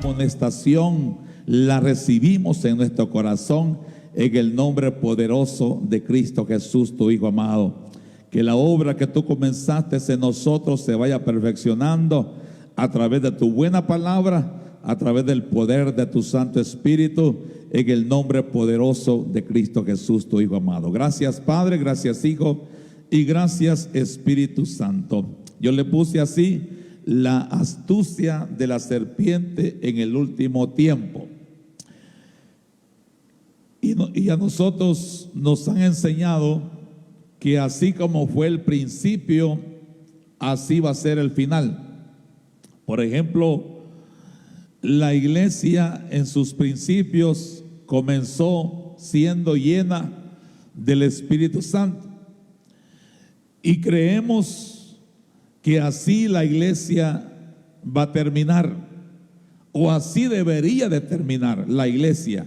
amonestación la recibimos en nuestro corazón en el nombre poderoso de Cristo Jesús, tu Hijo amado. Que la obra que tú comenzaste en nosotros se vaya perfeccionando a través de tu buena palabra, a través del poder de tu Santo Espíritu, en el nombre poderoso de Cristo Jesús, tu Hijo amado. Gracias, Padre, gracias, Hijo, y gracias, Espíritu Santo. Yo le puse así: la astucia de la serpiente en el último tiempo. Y a nosotros nos han enseñado que así como fue el principio, así va a ser el final. Por ejemplo, la iglesia en sus principios comenzó siendo llena del Espíritu Santo. Y creemos que así la iglesia va a terminar, o así debería de terminar la iglesia,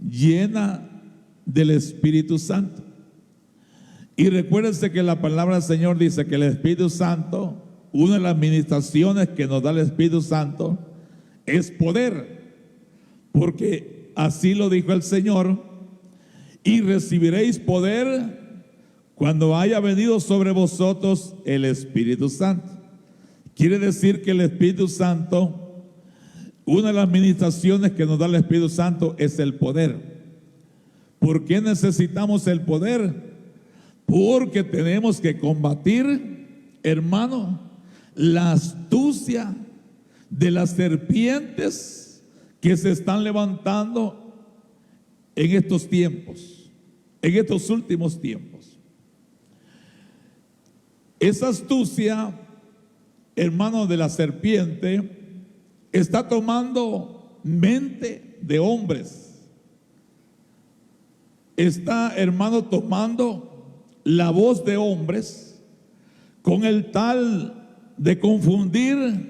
llena del Espíritu Santo. Y recuérdense que la palabra del Señor dice que el Espíritu Santo, una de las administraciones que nos da el Espíritu Santo, es poder, porque así lo dijo el Señor: y recibiréis poder cuando haya venido sobre vosotros el Espíritu Santo. Quiere decir que el Espíritu Santo, una de las administraciones que nos da el Espíritu Santo es el poder. ¿Por qué necesitamos el poder? Porque tenemos que combatir, hermano, la astucia de las serpientes que se están levantando en estos tiempos, en estos últimos tiempos. Esa astucia, hermano, de la serpiente está tomando mente de hombres. Está, hermano, tomando la voz de hombres con el tal de confundir,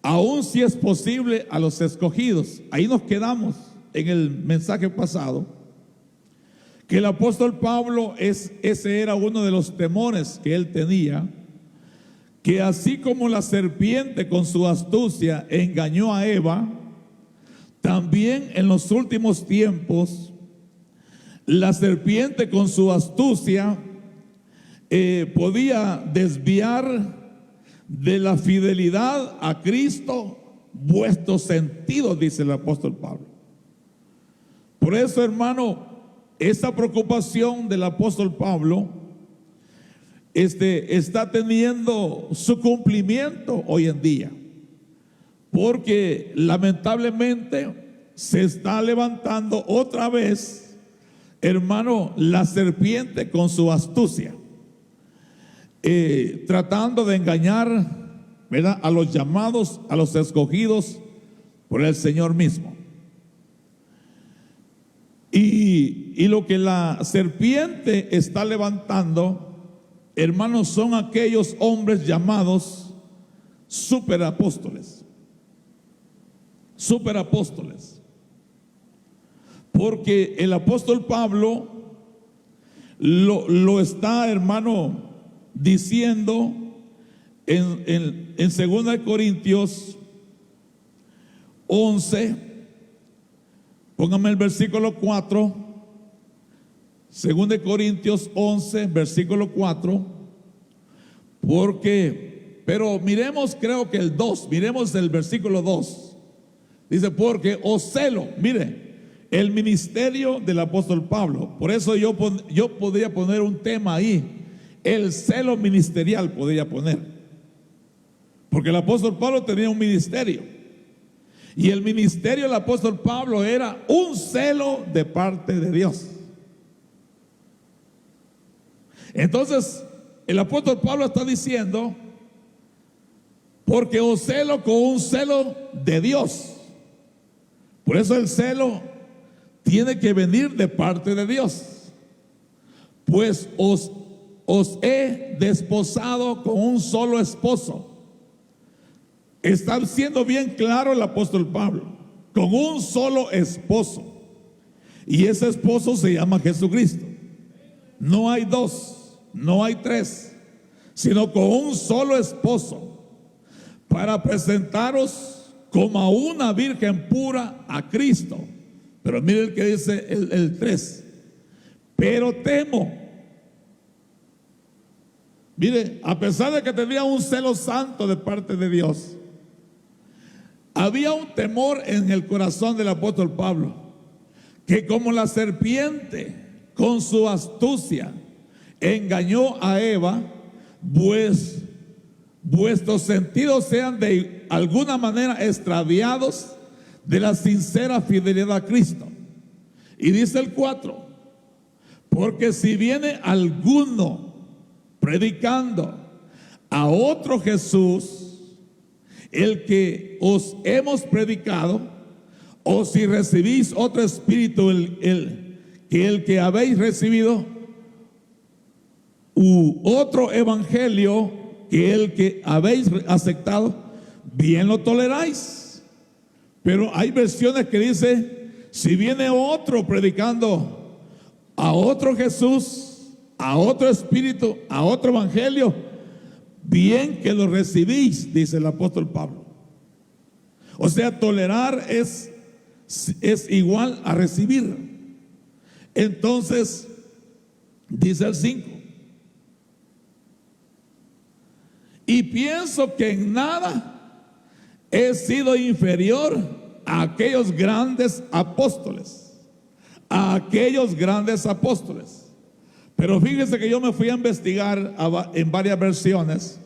aún si es posible, a los escogidos. Ahí nos quedamos en el mensaje pasado, que el apóstol Pablo, ese era uno de los temores que él tenía, que así como la serpiente con su astucia engañó a Eva, también en los últimos tiempos la serpiente con su astucia podía desviar de la fidelidad a Cristo vuestros sentidos, dice el apóstol Pablo. Por eso, hermano, esa preocupación del apóstol Pablo está teniendo su cumplimiento hoy en día, porque lamentablemente se está levantando otra vez, hermano, la serpiente con su astucia, tratando de engañar, ¿verdad?, a los llamados, a los escogidos por el Señor mismo. Y lo que la serpiente está levantando, hermanos, son aquellos hombres llamados superapóstoles. Superapóstoles. Porque el apóstol Pablo lo está, hermano, diciendo en 2 Corintios 11, póngame el versículo 4, 2 Corintios 11, versículo 4, pero miremos, creo que el 2, miremos el versículo 2, dice: porque os celo, mire, el ministerio del apóstol Pablo. Por eso yo podría poner un tema ahí, el celo ministerial podría poner, porque el apóstol Pablo tenía un ministerio, y el ministerio del apóstol Pablo era un celo de parte de Dios. Entonces el apóstol Pablo está diciendo: porque os celo con un celo de Dios. Por eso el celo tiene que venir de parte de Dios. Pues os he desposado con un solo esposo. Está siendo bien claro el apóstol Pablo: con un solo esposo. Y ese esposo se llama Jesucristo. No hay dos, no hay tres, sino con un solo esposo, para presentaros como a una virgen pura a Cristo. Pero mire el que dice el 3. Pero temo. Mire, a pesar de que tenía un celo santo de parte de Dios, había un temor en el corazón del apóstol Pablo, que como la serpiente con su astucia engañó a Eva, pues vuestros sentidos sean de alguna manera extraviados de la sincera fidelidad a Cristo. Y dice el 4, porque si viene alguno predicando a otro Jesús, el que os hemos predicado, o si recibís otro espíritu el que habéis recibido, u otro evangelio que el que habéis aceptado, bien lo toleráis. Pero hay versiones que dice, si viene otro predicando a otro Jesús, a otro espíritu, a otro evangelio, bien que lo recibís, dice el apóstol Pablo. O sea, tolerar es igual a recibir. Entonces, dice el 5, y pienso que en nada he sido inferior a aquellos grandes apóstoles, Pero fíjese que yo me fui a investigar en varias versiones.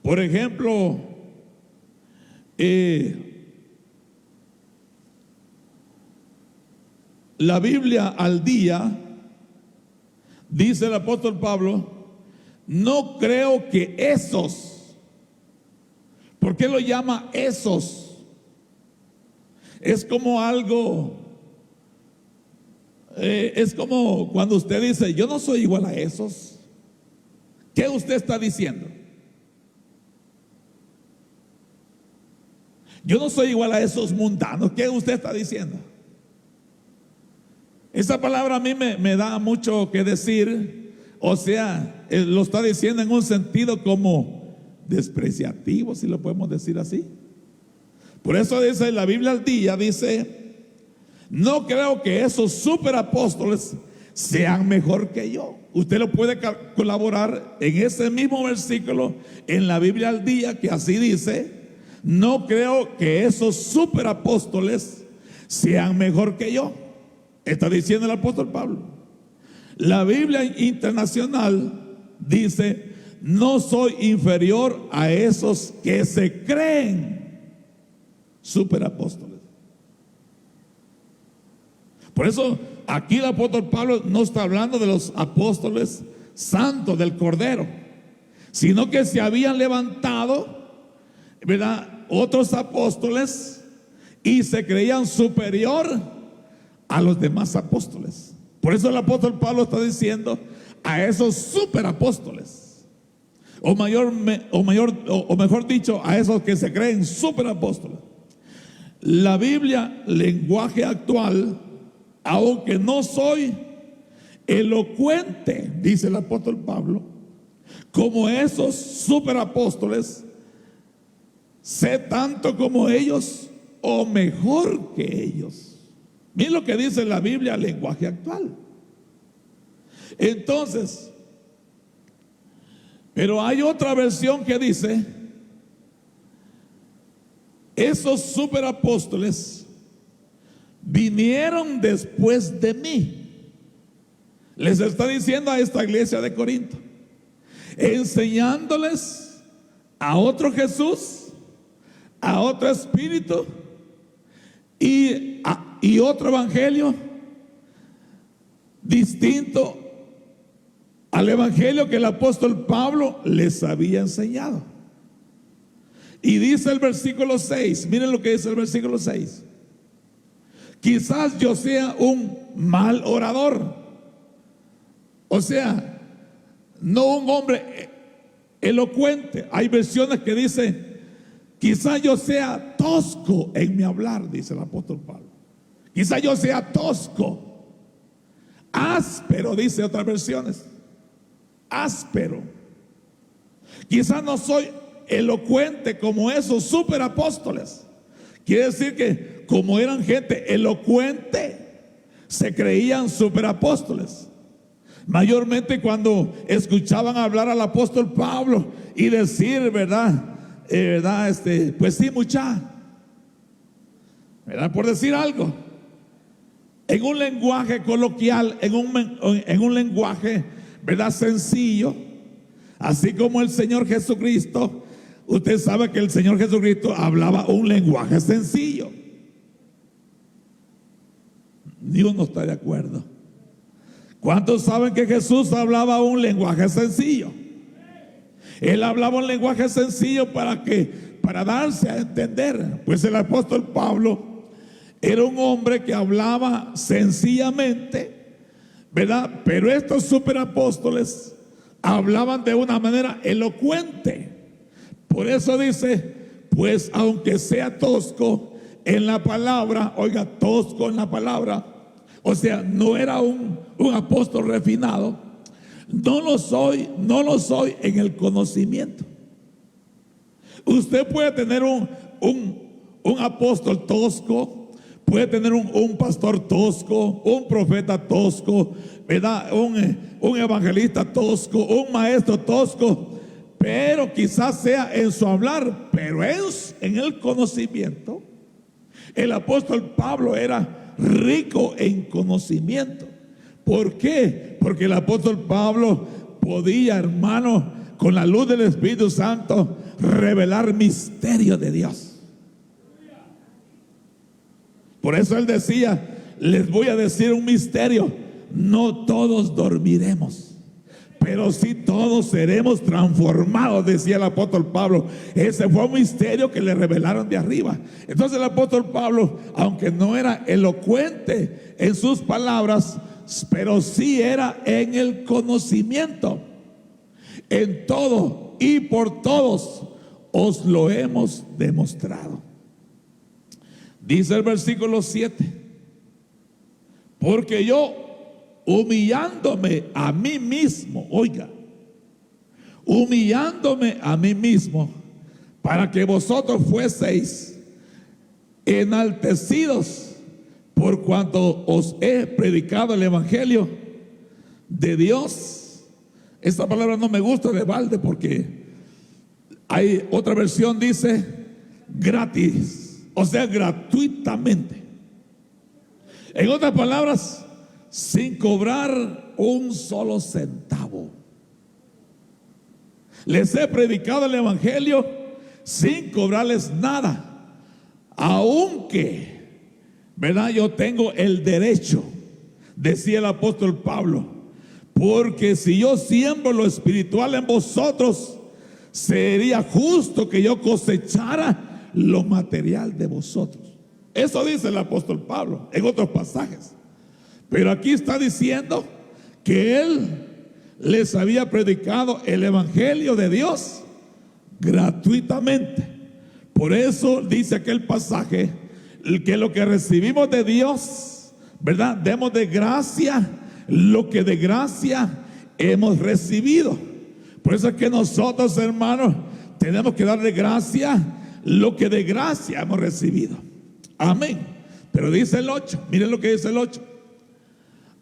Por ejemplo, la Biblia al día, dice el apóstol Pablo, no creo que esos. ¿Por qué lo llama esos? Es como algo, es como cuando usted dice, yo no soy igual a esos. ¿Qué usted está diciendo? Yo no soy igual a esos mundanos. ¿Qué usted está diciendo? Esa palabra a mí me da mucho que decir. O sea, lo está diciendo en un sentido como despreciativo, si lo podemos decir así. Por eso dice la Biblia al día, dice, no creo que esos superapóstoles sean mejor que yo. Usted lo puede colaborar en ese mismo versículo en la Biblia al día, que así dice, no creo que esos superapóstoles sean mejor que yo. Está diciendo el apóstol Pablo. La Biblia internacional dice, no soy inferior a esos que se creen superapóstoles. Por eso aquí el apóstol Pablo no está hablando de los apóstoles santos del Cordero, sino que se habían levantado, ¿verdad?, otros apóstoles y se creían superior a los demás apóstoles. Por eso el apóstol Pablo está diciendo a esos superapóstoles, o mejor dicho, a esos que se creen superapóstoles. La Biblia, lenguaje actual, aunque no soy elocuente, dice el apóstol Pablo, como esos superapóstoles, sé tanto como ellos o mejor que ellos. Miren lo que dice la Biblia, lenguaje actual. Entonces, pero hay otra versión que dice, esos superapóstoles vinieron después de mí. Les está diciendo a esta iglesia de Corinto, enseñándoles a otro Jesús, a otro espíritu y otro evangelio distinto al evangelio que el apóstol Pablo les había enseñado. Y dice el versículo 6, miren lo que dice el versículo 6. Quizás yo sea un mal orador, o sea, no un hombre elocuente. Hay versiones que dicen, quizás yo sea tosco en mi hablar, dice el apóstol Pablo. Quizás yo sea tosco, áspero, dice otras versiones, áspero. Quizás no soy elocuente como esos superapóstoles. Quiere decir que como eran gente elocuente, se creían superapóstoles. Mayormente cuando escuchaban hablar al apóstol Pablo y decir, pues sí, mucha, ¿verdad? Por decir algo, en un lenguaje coloquial, en un lenguaje, ¿verdad? Sencillo, así como el Señor Jesucristo. Usted sabe que el Señor Jesucristo hablaba un lenguaje sencillo. Ni uno está de acuerdo. ¿Cuántos saben que Jesús hablaba un lenguaje sencillo? Él hablaba un lenguaje sencillo para darse a entender. Pues el apóstol Pablo era un hombre que hablaba sencillamente, ¿verdad? Pero estos superapóstoles hablaban de una manera elocuente. Por eso dice, pues aunque sea tosco en la palabra, oiga, tosco en la palabra, o sea, no era un apóstol refinado, no lo soy en el conocimiento. Usted puede tener un apóstol tosco, puede tener un pastor tosco, un profeta tosco, ¿verdad? Un evangelista tosco, un maestro tosco, pero quizás sea en su hablar, pero en el conocimiento. El apóstol Pablo era rico en conocimiento. ¿Por qué? Porque el apóstol Pablo podía, hermano, con la luz del Espíritu Santo, revelar misterios de Dios. Por eso él decía, les voy a decir un misterio, no todos dormiremos, pero sí todos seremos transformados, decía el apóstol Pablo. Ese fue un misterio que le revelaron de arriba. Entonces el apóstol Pablo, aunque no era elocuente en sus palabras, pero sí era en el conocimiento. En todo y por todos os lo hemos demostrado. Dice el versículo 7, porque yo, humillándome a mí mismo, oiga, humillándome a mí mismo, para que vosotros fueseis enaltecidos por cuanto os he predicado el evangelio de Dios. Esta palabra no me gusta de balde, porque hay otra versión, dice gratis, o sea, gratuitamente. En otras palabras, sin cobrar un solo centavo. Les he predicado el evangelio sin cobrarles nada, aunque, ¿verdad? Yo tengo el derecho, decía el apóstol Pablo, porque si yo siembro lo espiritual en vosotros, sería justo que yo cosechara lo material de vosotros. Eso dice el apóstol Pablo en otros pasajes. Pero aquí está diciendo que él les había predicado el evangelio de Dios gratuitamente. Por eso dice aquel pasaje que lo que recibimos de Dios, ¿verdad? Demos de gracia lo que de gracia hemos recibido. Por eso es que nosotros, hermanos, tenemos que dar de gracia lo que de gracia hemos recibido. Amén. Pero dice el 8, miren lo que dice el 8.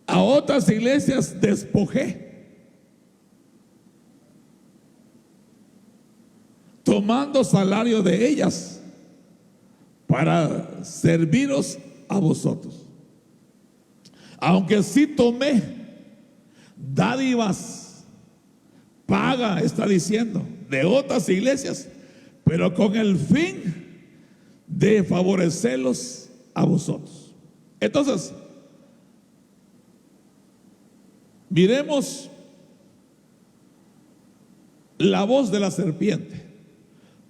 A otras iglesias despojé, tomando salario de ellas para serviros a vosotros. Aunque sí tomé dádivas, paga, está diciendo, de otras iglesias, pero con el fin de favorecerlos a vosotros. Entonces, miremos la voz de la serpiente,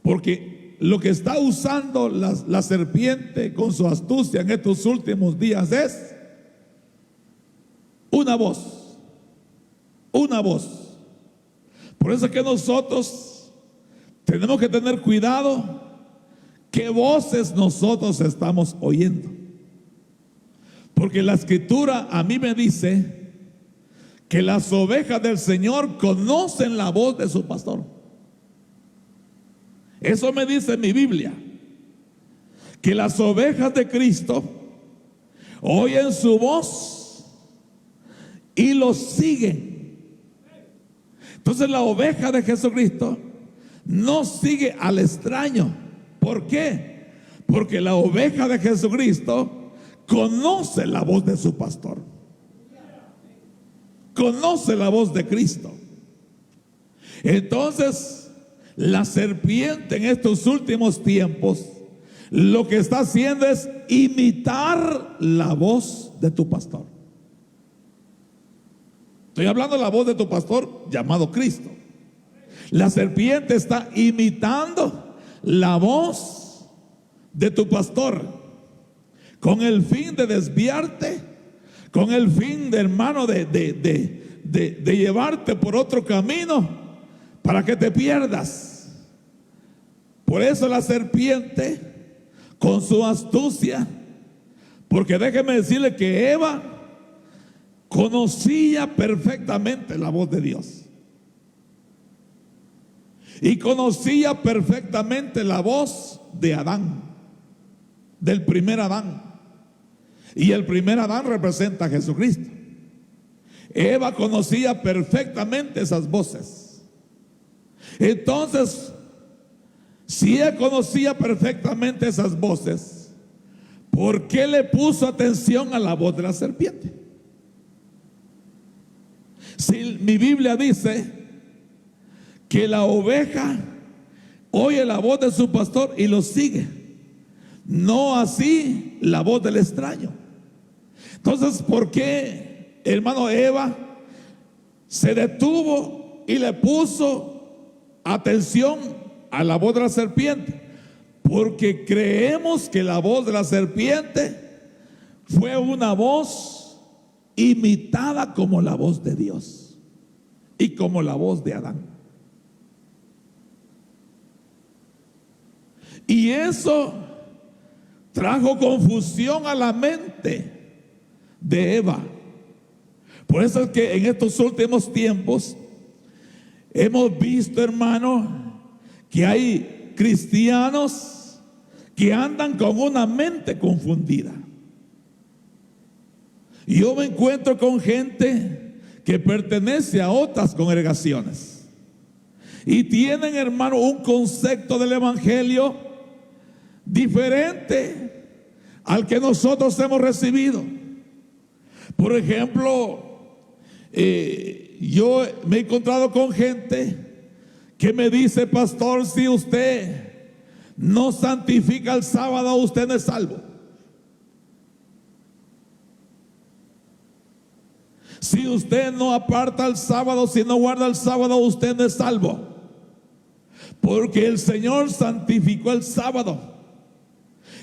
porque lo que está usando la serpiente con su astucia en estos últimos días es una voz, una voz. Por eso es que nosotros tenemos que tener cuidado qué voces nosotros estamos oyendo, porque la escritura a mí me dice que las ovejas del Señor conocen la voz de su pastor. Eso me dice mi Biblia, que las ovejas de Cristo oyen su voz y los siguen. Entonces la oveja de Jesucristo no sigue al extraño. ¿Por qué? Porque la oveja de Jesucristo conoce la voz de su pastor, conoce la voz de Cristo. Entonces la serpiente en estos últimos tiempos lo que está haciendo es imitar la voz de tu pastor. Estoy hablando de la voz de tu pastor llamado Cristo. La serpiente está imitando la voz de tu pastor con el fin de desviarte, con el fin de, hermano, de llevarte por otro camino para que te pierdas. Por eso la serpiente, con su astucia, porque déjeme decirle que Eva conocía perfectamente la voz de Dios y conocía perfectamente la voz de Adán, del primer Adán, y el primer Adán representa a Jesucristo. Eva conocía perfectamente esas voces. Entonces, si ella conocía perfectamente esas voces, ¿por qué le puso atención a la voz de la serpiente? Si mi Biblia dice que la oveja oye la voz de su pastor y lo sigue, no así la voz del extraño. Entonces, ¿por qué, hermano, Eva se detuvo y le puso atención a la voz de la serpiente? Porque creemos que la voz de la serpiente fue una voz imitada como la voz de Dios y como la voz de Adán. Y eso trajo confusión a la mente de Eva. Por eso es que en estos últimos tiempos hemos visto, hermano, que hay cristianos que andan con una mente confundida. Y yo me encuentro con gente que pertenece a otras congregaciones y tienen, hermano, un concepto del evangelio diferente al que nosotros hemos recibido. Por ejemplo, yo me he encontrado con gente que me dice: pastor, si usted no santifica el sábado, usted no es salvo. Si usted no aparta el sábado, si no guarda el sábado, usted no es salvo. Porque el Señor santificó el sábado.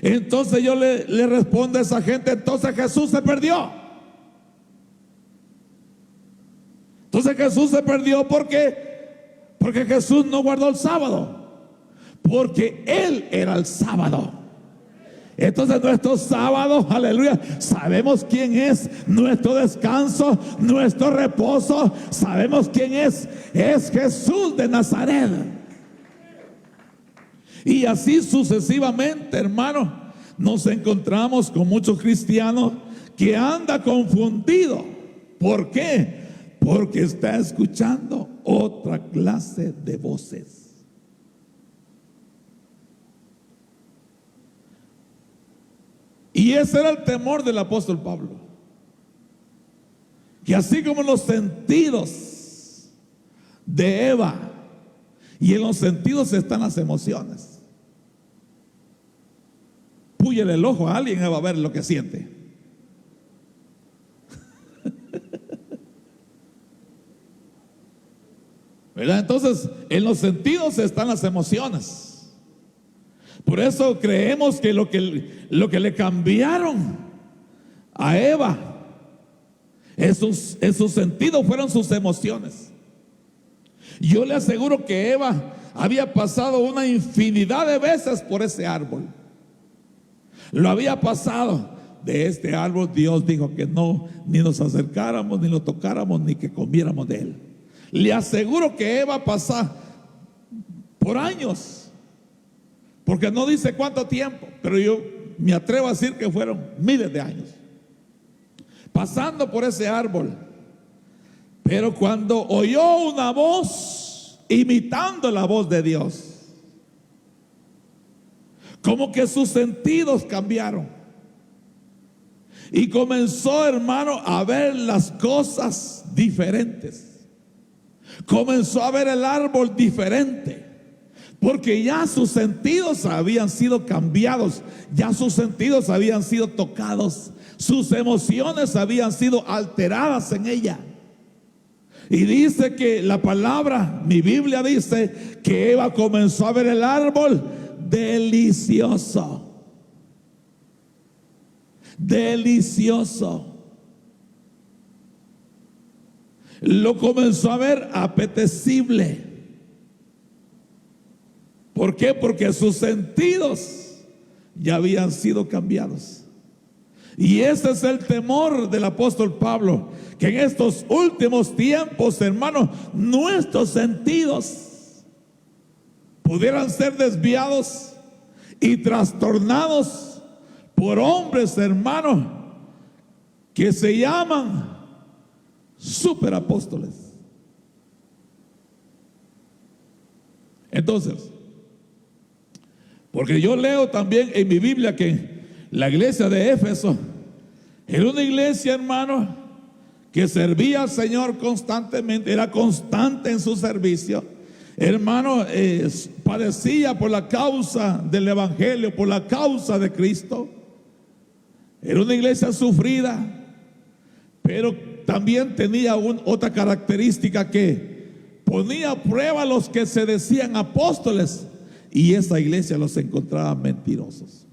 Entonces yo le respondo a esa gente: entonces Jesús se perdió. Entonces Jesús se perdió porque Jesús no guardó el sábado, porque Él era el sábado. Entonces nuestro sábado, aleluya, sabemos quién es nuestro descanso, nuestro reposo, sabemos quién es Jesús de Nazaret. Y así sucesivamente, hermano, nos encontramos con muchos cristianos que andan confundidos. ¿Por qué? Porque está escuchando otra clase de voces. Y ese era el temor del apóstol Pablo, que así como en los sentidos de Eva, y en los sentidos están las emociones. Púyele el ojo a alguien y va a ver lo que siente. ¿Verdad? Entonces, en los sentidos están las emociones. Por eso creemos que lo que le cambiaron a Eva, esos sentidos fueron sus emociones. Yo le aseguro que Eva había pasado una infinidad de veces por ese árbol. Lo había pasado. De este árbol Dios dijo que no, ni nos acercáramos, ni lo tocáramos, ni que comiéramos de él. Le aseguro que Eva pasó por años porque no dice cuánto tiempo, pero yo me atrevo a decir que fueron miles de años, pasando por ese árbol. Pero cuando oyó una voz imitando la voz de Dios, como que sus sentidos cambiaron y comenzó, hermano, a ver las cosas diferentes. Comenzó a ver el árbol diferente, porque ya sus sentidos habían sido cambiados, ya sus sentidos habían sido tocados, sus emociones habían sido alteradas en ella. Y dice que la palabra, mi Biblia dice que Eva comenzó a ver el árbol delicioso. Delicioso. Lo comenzó a ver apetecible. ¿Por qué? Porque sus sentidos ya habían sido cambiados. Y ese es el temor del apóstol Pablo, que en estos últimos tiempos, hermanos, nuestros sentidos pudieran ser desviados y trastornados por hombres, hermanos, que se llaman superapóstoles. Entonces, porque yo leo también en mi Biblia que la iglesia de Éfeso era una iglesia, hermano, que servía al Señor constantemente, era constante en su servicio, hermano, padecía por la causa del evangelio, por la causa de Cristo. Era una iglesia sufrida, pero también tenía otra característica, que ponía a prueba a los que se decían apóstoles, y esa iglesia los encontraba mentirosos.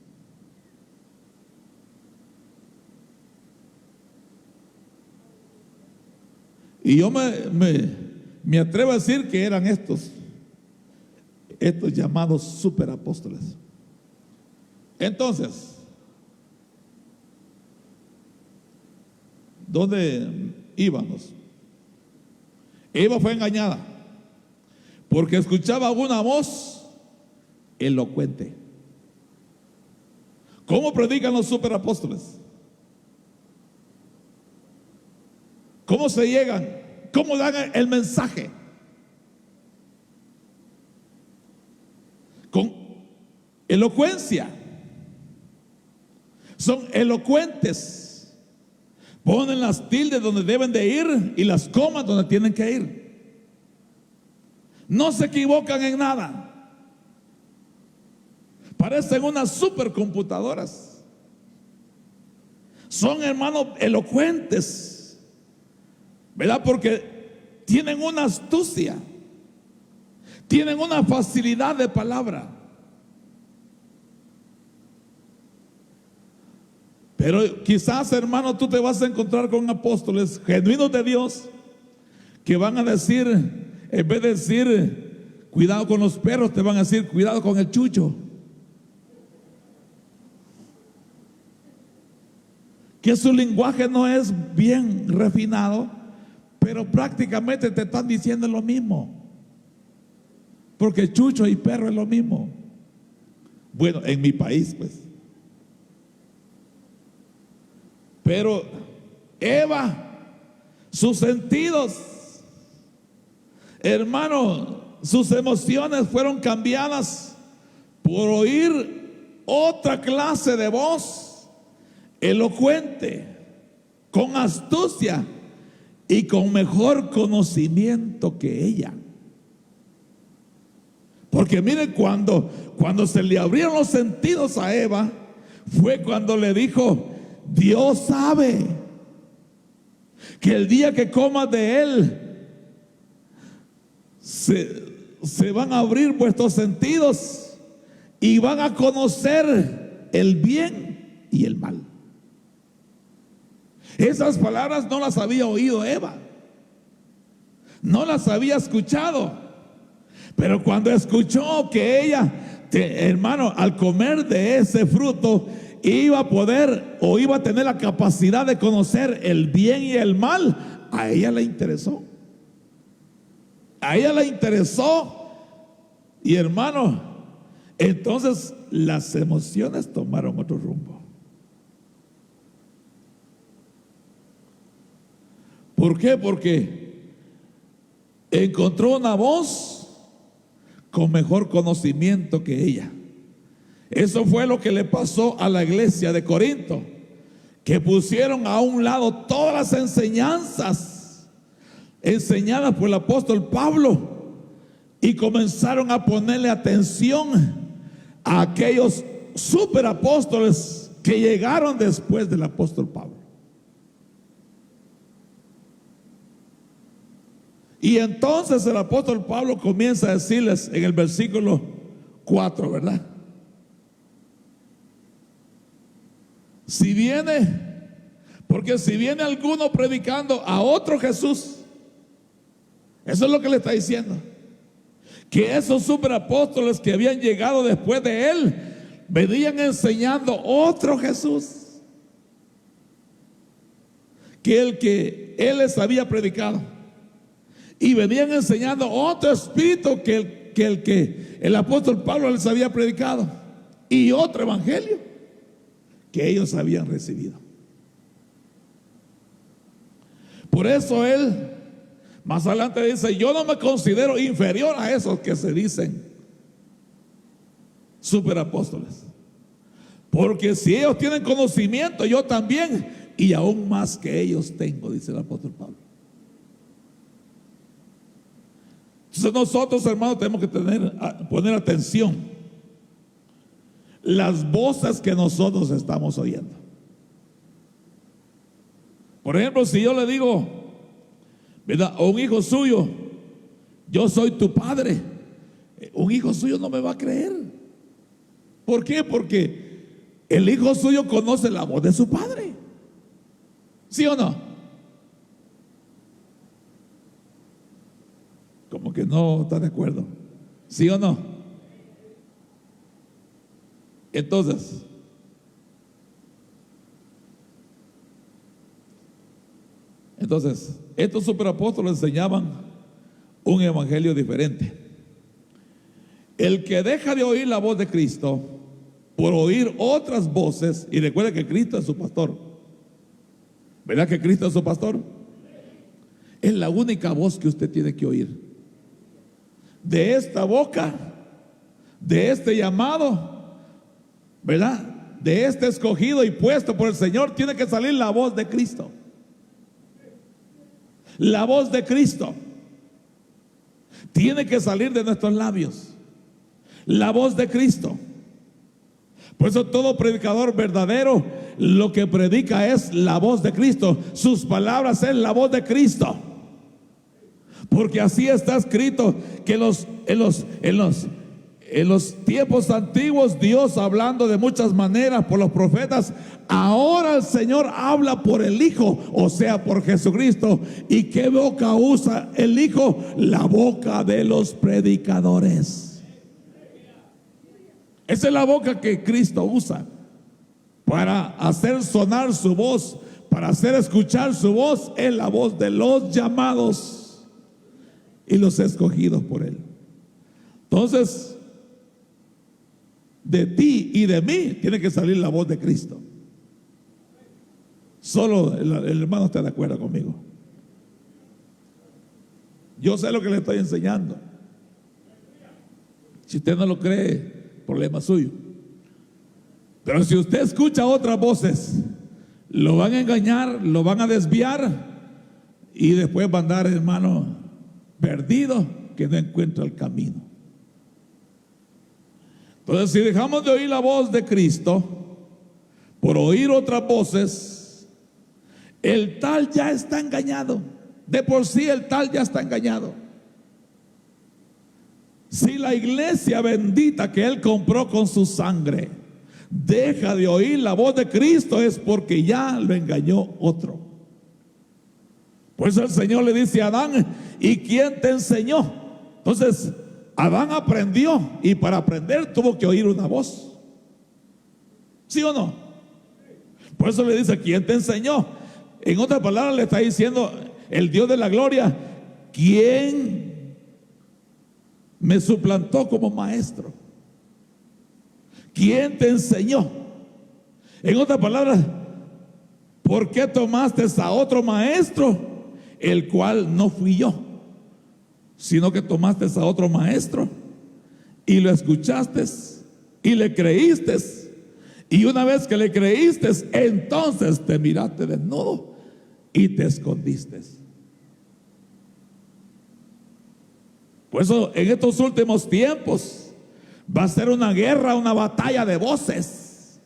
Y yo me atrevo a decir que eran estos llamados superapóstoles. Entonces, ¿dónde íbamos? Eva fue engañada porque escuchaba una voz elocuente. ¿Cómo predican los superapóstoles? ¿Cómo se llegan? ¿Cómo dan el mensaje? Con elocuencia. Son elocuentes. Ponen las tildes donde deben de ir y las comas donde tienen que ir. No se equivocan en nada. Parecen unas supercomputadoras. Son, hermanos, elocuentes, ¿verdad? Porque tienen una astucia, tienen una facilidad de palabra. Pero quizás, hermano, tú te vas a encontrar con apóstoles genuinos de Dios que van a decir, en vez de decir cuidado con los perros, te van a decir cuidado con el chucho. Que su lenguaje no es bien refinado, pero prácticamente te están diciendo lo mismo, porque chucho y perro es lo mismo. Bueno, en mi país, pues. Pero Eva, sus sentidos, hermano, sus emociones fueron cambiadas por oír otra clase de voz elocuente, con astucia y con mejor conocimiento que ella. Porque miren, cuando se le abrieron los sentidos a Eva, fue cuando le dijo: Dios sabe que el día que comas de él se van a abrir vuestros sentidos y van a conocer el bien y el mal. Esas palabras no las había oído Eva, no las había escuchado, pero cuando escuchó que ella, hermano, al comer de ese fruto iba a poder o iba a tener la capacidad de conocer el bien y el mal, a ella le interesó. A ella le interesó. Y hermano, Entonces las emociones tomaron otro rumbo. ¿Por qué? Porque encontró una voz con mejor conocimiento que ella. Eso fue lo que le pasó a la iglesia de Corinto, que pusieron a un lado todas las enseñanzas enseñadas por el apóstol Pablo y comenzaron a ponerle atención a aquellos superapóstoles que llegaron después del apóstol Pablo. Y entonces el apóstol Pablo comienza a decirles en el versículo 4, ¿verdad? Porque si viene alguno predicando a otro Jesús, eso es lo que le está diciendo, que esos superapóstoles que habían llegado después de él venían enseñando otro Jesús que el que él les había predicado, y venían enseñando otro espíritu que el apóstol Pablo les había predicado, y otro evangelio que ellos habían recibido. Por eso él más adelante dice: yo no me considero inferior a esos que se dicen superapóstoles, porque si ellos tienen conocimiento, yo también, y aún más que ellos tengo, dice el apóstol Pablo. Entonces nosotros, hermanos, tenemos que poner atención las voces que nosotros estamos oyendo. Por ejemplo, si yo le digo, ¿verdad?, a un hijo suyo: yo soy tu padre, un hijo suyo no me va a creer. ¿Por qué? Porque el hijo suyo conoce la voz de su padre. ¿Sí o no? Como que no está de acuerdo. ¿Sí o no? Entonces, estos superapóstoles enseñaban un evangelio diferente. El que deja de oír la voz de Cristo por oír otras voces, y recuerda que Cristo es su pastor, ¿verdad que Cristo es su pastor? Es la única voz que usted tiene que oír. De esta boca, de este llamado, ¿verdad?, de este escogido y puesto por el Señor, tiene que salir la voz de Cristo. La voz de Cristo tiene que salir de nuestros labios. La voz de Cristo. Por eso todo predicador verdadero lo que predica es la voz de Cristo. Sus palabras es la voz de Cristo. Porque así está escrito que en los tiempos antiguos, Dios, hablando de muchas maneras por los profetas, ahora el Señor habla por el Hijo, o sea, por Jesucristo. ¿Y qué boca usa el Hijo? La boca de los predicadores. Esa es la boca que Cristo usa para hacer sonar su voz, para hacer escuchar su voz. Es la voz de los llamados y los escogidos por Él. Entonces, de ti y de mí tiene que salir la voz de Cristo. Solo el hermano está de acuerdo conmigo. Yo sé lo que le estoy enseñando. Si usted no lo cree, problema suyo. Pero si usted escucha otras voces, lo van a engañar, lo van a desviar, y después va a andar, hermano, perdido, que no encuentra el camino. Entonces, si dejamos de oír la voz de Cristo por oír otras voces, el tal ya está engañado. De por sí el tal ya está engañado. Si la iglesia bendita que Él compró con su sangre deja de oír la voz de Cristo, es porque ya lo engañó otro. Por eso el Señor le dice a Adán: ¿y quién te enseñó? Entonces Adán aprendió, y para aprender tuvo que oír una voz. ¿Sí o no? Por eso le dice: ¿quién te enseñó? En otras palabras le está diciendo el Dios de la gloria: ¿quién me suplantó como maestro? ¿quién te enseñó? En otras palabras, ¿por qué tomaste a otro maestro, el cual no fui yo, sino que tomaste a otro maestro y lo escuchaste y le creíste? Y una vez que le creíste, entonces te miraste desnudo y te escondiste. Por eso en estos últimos tiempos va a ser una guerra, una batalla de voces.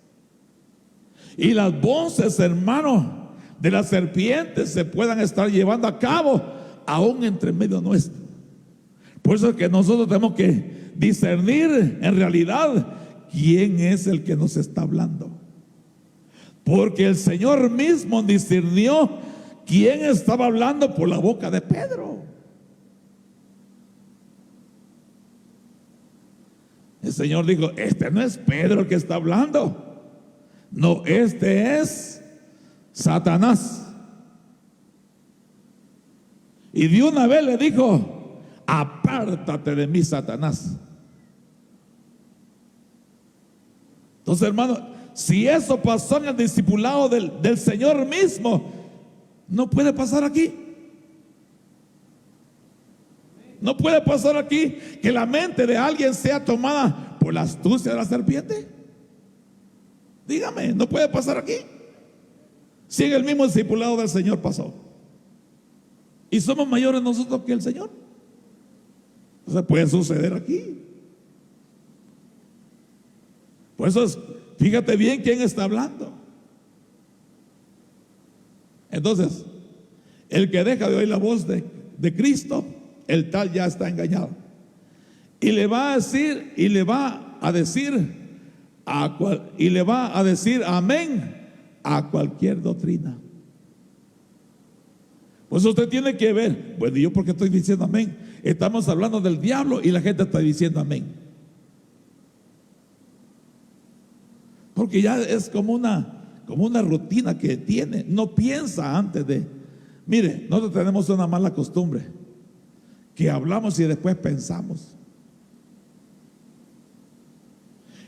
Y las voces, hermano, de las serpientes se puedan estar llevando a cabo aún entre medio nuestro. Por eso es que nosotros tenemos que discernir en realidad quién es el que nos está hablando. Porque el Señor mismo discernió quién estaba hablando por la boca de Pedro. El Señor dijo: este no es Pedro el que está hablando. No, este es Satanás. Y de una vez le dijo: apártate de mí, Satanás. Entonces, hermano, si eso pasó en el discipulado del Señor mismo, no puede pasar aquí. No puede pasar aquí que la mente de alguien sea tomada por la astucia de la serpiente. Dígame, no puede pasar aquí. Si en el mismo discipulado del Señor pasó, y somos mayores nosotros que el Señor, entonces puede suceder aquí. Por eso fíjate bien quién está hablando. Entonces, el que deja de oír la voz de Cristo, el tal ya está engañado. Y le va a decir amén a cualquier doctrina. Pues usted tiene que ver, bueno, ¿yo por qué estoy diciendo amén? Estamos hablando del diablo y la gente está diciendo amén. Porque ya es como una rutina que tiene. No piensa antes de. Mire, nosotros tenemos una mala costumbre, que hablamos y después pensamos.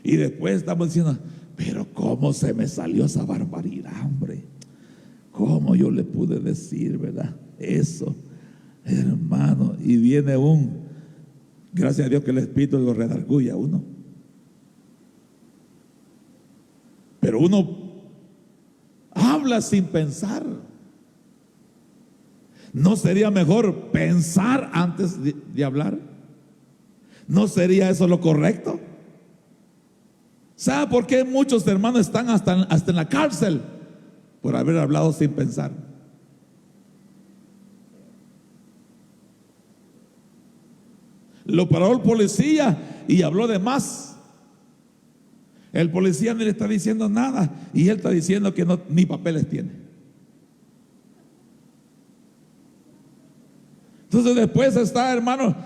Y después estamos diciendo: pero ¿cómo se me salió esa barbaridad, hombre? ¿Cómo yo le pude decir, verdad? Eso, hermano. Y viene gracias a Dios que el Espíritu lo redarguye a uno. Pero uno habla sin pensar. ¿No sería mejor pensar antes de hablar? ¿No sería eso lo correcto? ¿Sabe por qué muchos hermanos están hasta en la cárcel? Por haber hablado sin pensar. Lo paró el policía y habló de más. El policía no le está diciendo nada y él está diciendo que ni papeles tiene. Entonces después está, hermano,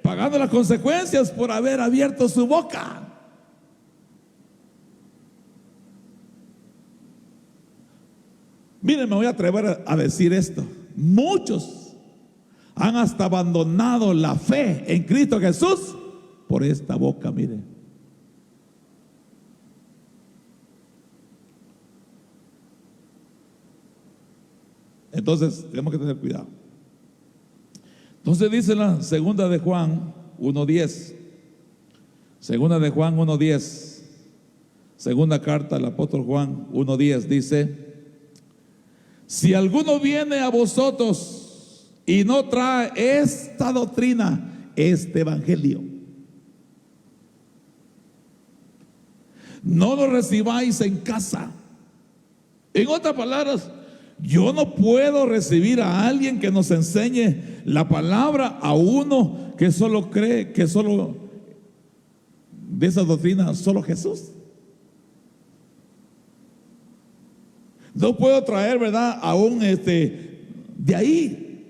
pagando las consecuencias por haber abierto su boca. Miren, me voy a atrever a decir esto. Muchos han hasta abandonado la fe en Cristo Jesús por esta boca, miren. Entonces tenemos que tener cuidado. Entonces dice la segunda de Juan 1:10. Segunda de Juan 1:10. Segunda carta del apóstol Juan 1:10 dice: si alguno viene a vosotros y no trae esta doctrina, este evangelio, no lo recibáis en casa. En otras palabras, yo no puedo recibir a alguien que nos enseñe la palabra a uno que solo cree que solo de esa doctrina solo Jesús. No puedo traer, ¿verdad?, a un de ahí.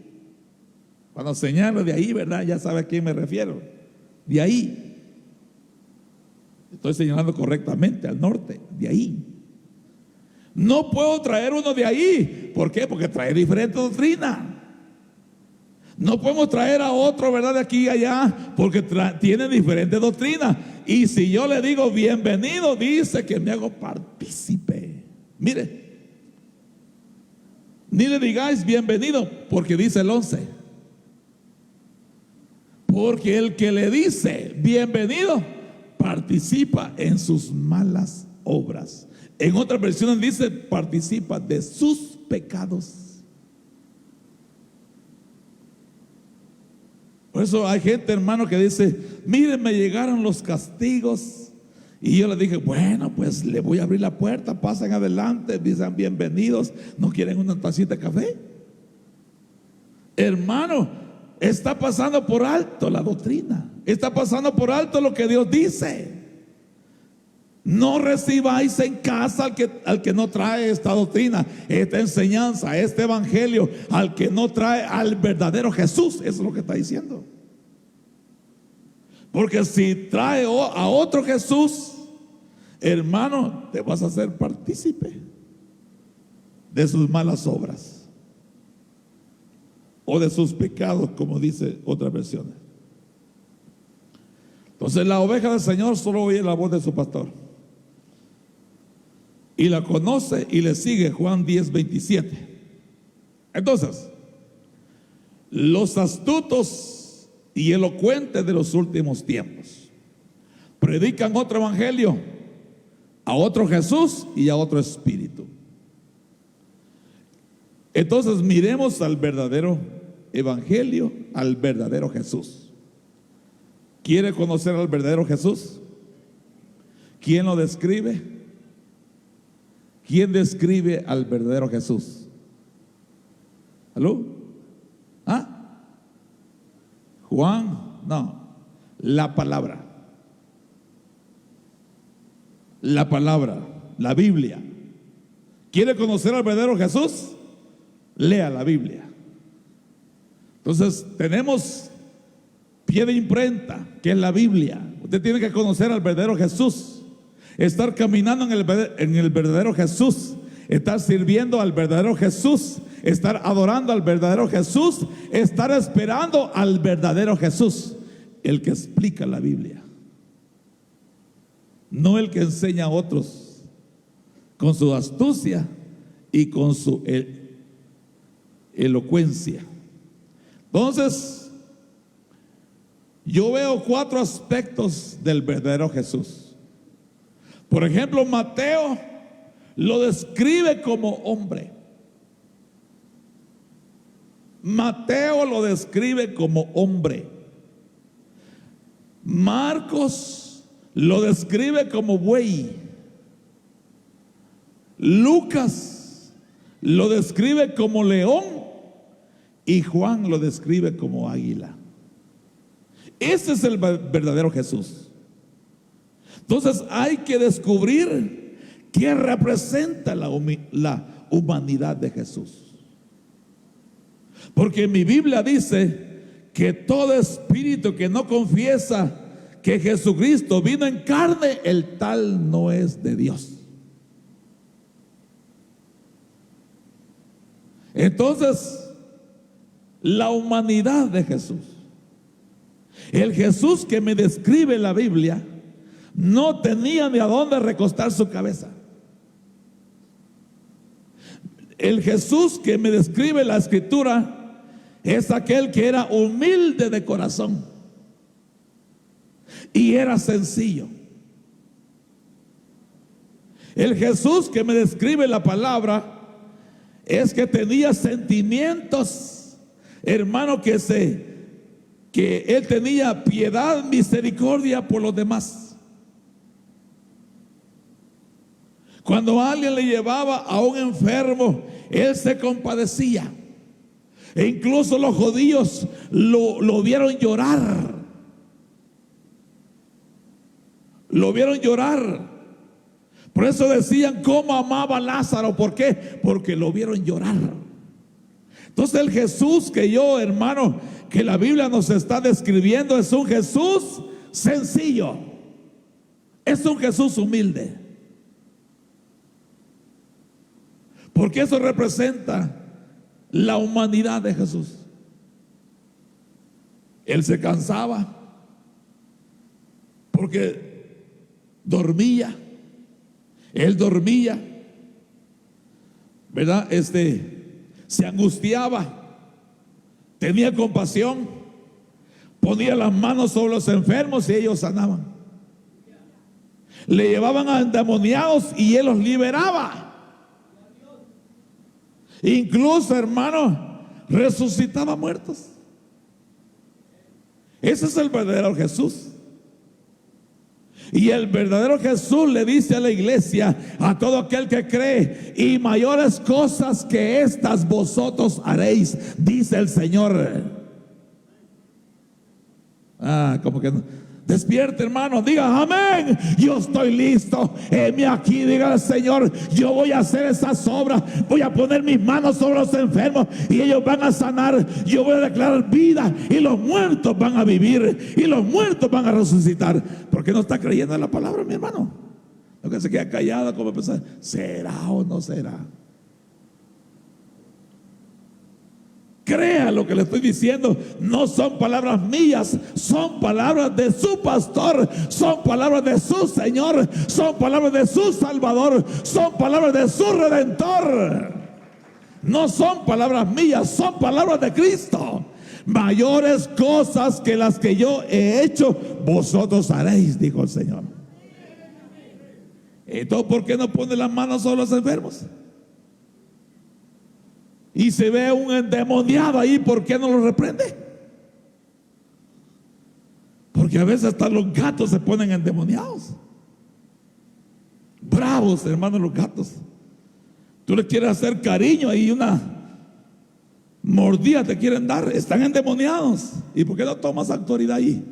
Cuando señalo de ahí, ¿verdad?, ya sabe a quién me refiero. De ahí. Estoy señalando correctamente al norte, de ahí. No puedo traer uno de ahí. ¿Por qué? Porque trae diferente doctrina. No podemos traer a otro, ¿verdad?, de aquí y allá, porque tiene diferentes doctrinas. Y si yo le digo bienvenido, dice que me hago partícipe. Mire, ni le digáis bienvenido, porque dice el 11. Porque el que le dice bienvenido participa en sus malas obras. En otras versiones dice participa de sus pecados. Por eso hay gente, hermano, que dice: miren, me llegaron los castigos. Y yo le dije: bueno, pues le voy a abrir la puerta, pasen adelante, dicen bienvenidos. ¿No quieren una tacita de café? Hermano, está pasando por alto la doctrina, está pasando por alto lo que Dios dice. No recibáis en casa al que no trae esta doctrina, esta enseñanza, este evangelio, al que no trae al verdadero Jesús. Eso es lo que está diciendo. Porque si trae a otro Jesús, hermano, te vas a hacer partícipe de sus malas obras o de sus pecados, como dice otras versiones. Entonces la oveja del Señor solo oye la voz de su pastor y la conoce y le sigue. Juan 10:27. Entonces, los astutos y elocuentes de los últimos tiempos predican otro evangelio, a otro Jesús y a otro espíritu. Entonces miremos al verdadero evangelio, al verdadero Jesús. ¿Quiere conocer al verdadero Jesús? ¿Quién lo describe? ¿Quién describe al verdadero Jesús? ¿Aló? ¿Ah? Juan, no, la palabra. La palabra, la Biblia. ¿Quiere conocer al verdadero Jesús? Lea la Biblia. Entonces tenemos pie de imprenta, que es la Biblia. Usted tiene que conocer al verdadero Jesús, estar caminando en el verdadero Jesús, estar sirviendo al verdadero Jesús, estar adorando al verdadero Jesús, estar esperando al verdadero Jesús, el que explica la Biblia, no el que enseña a otros con su astucia y con su elocuencia. Entonces, yo veo 4 aspectos del verdadero Jesús. Por ejemplo, Mateo lo describe como hombre. Mateo lo describe como hombre. Marcos lo describe como buey. Lucas lo describe como león. Y Juan lo describe como águila. Ese es el verdadero Jesús. Entonces hay que descubrir qué representa la humanidad de Jesús. Porque mi Biblia dice que todo espíritu que no confiesa que Jesucristo vino en carne, el tal no es de Dios. Entonces, la humanidad de Jesús, el Jesús que me describe la Biblia, no tenía ni a dónde recostar su cabeza. El Jesús que me describe la Escritura es aquel que era humilde de corazón y era sencillo. El Jesús que me describe la palabra es que tenía sentimientos, hermano, que él tenía piedad, misericordia por los demás. Cuando alguien le llevaba a un enfermo, él se compadecía. E incluso los judíos lo vieron llorar. Lo vieron llorar. Por eso decían cómo amaba a Lázaro. ¿Por qué? Porque lo vieron llorar. Entonces el Jesús que yo, hermano, que la Biblia nos está describiendo, es un Jesús sencillo. Es un Jesús humilde. Porque eso representa la humanidad de Jesús. Él se cansaba porque dormía. Él dormía, ¿verdad? Se angustiaba, tenía compasión, ponía las manos sobre los enfermos y ellos sanaban. Le llevaban a endemoniados y él los liberaba. Incluso, hermano, resucitaba muertos. Ese es el verdadero Jesús. Y el verdadero Jesús le dice a la iglesia, a todo aquel que cree: y mayores cosas que estas vosotros haréis, dice el Señor. Como que no. Despierte, hermano, diga amén. Yo estoy listo. Heme aquí, diga al Señor: yo voy a hacer esas obras. Voy a poner mis manos sobre los enfermos y ellos van a sanar. Yo voy a declarar vida y los muertos van a vivir y los muertos van a resucitar. ¿Por qué no está creyendo en la palabra, mi hermano? No, que se queda callado como pensar, ¿será o no será? Crea lo que le estoy diciendo. No son palabras mías, son palabras de su pastor, son palabras de su Señor, son palabras de su Salvador, son palabras de su Redentor. No son palabras mías, son palabras de Cristo. Mayores cosas que las que yo he hecho, vosotros haréis, dijo el Señor. Entonces, ¿por qué no pone las manos sobre los enfermos? Y se ve un endemoniado ahí, ¿por qué no lo reprende? Porque a veces hasta los gatos se ponen endemoniados. Bravos, hermanos, los gatos. Tú les quieres hacer cariño y una mordida te quieren dar, están endemoniados. ¿Y por qué no tomas autoridad ahí?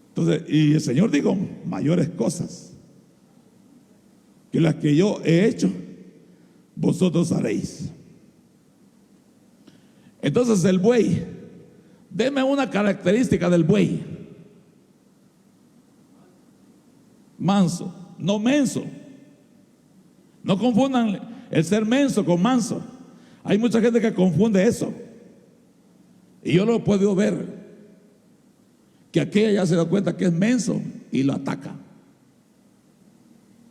Entonces, y el Señor dijo: mayores cosas que las que yo he hecho, vosotros haréis. Entonces el buey, deme una característica del buey. Manso, no menso. No confundan el ser menso con manso. Hay mucha gente que confunde eso. Y yo lo he podido ver, que aquella ya se da cuenta que es menso y lo ataca.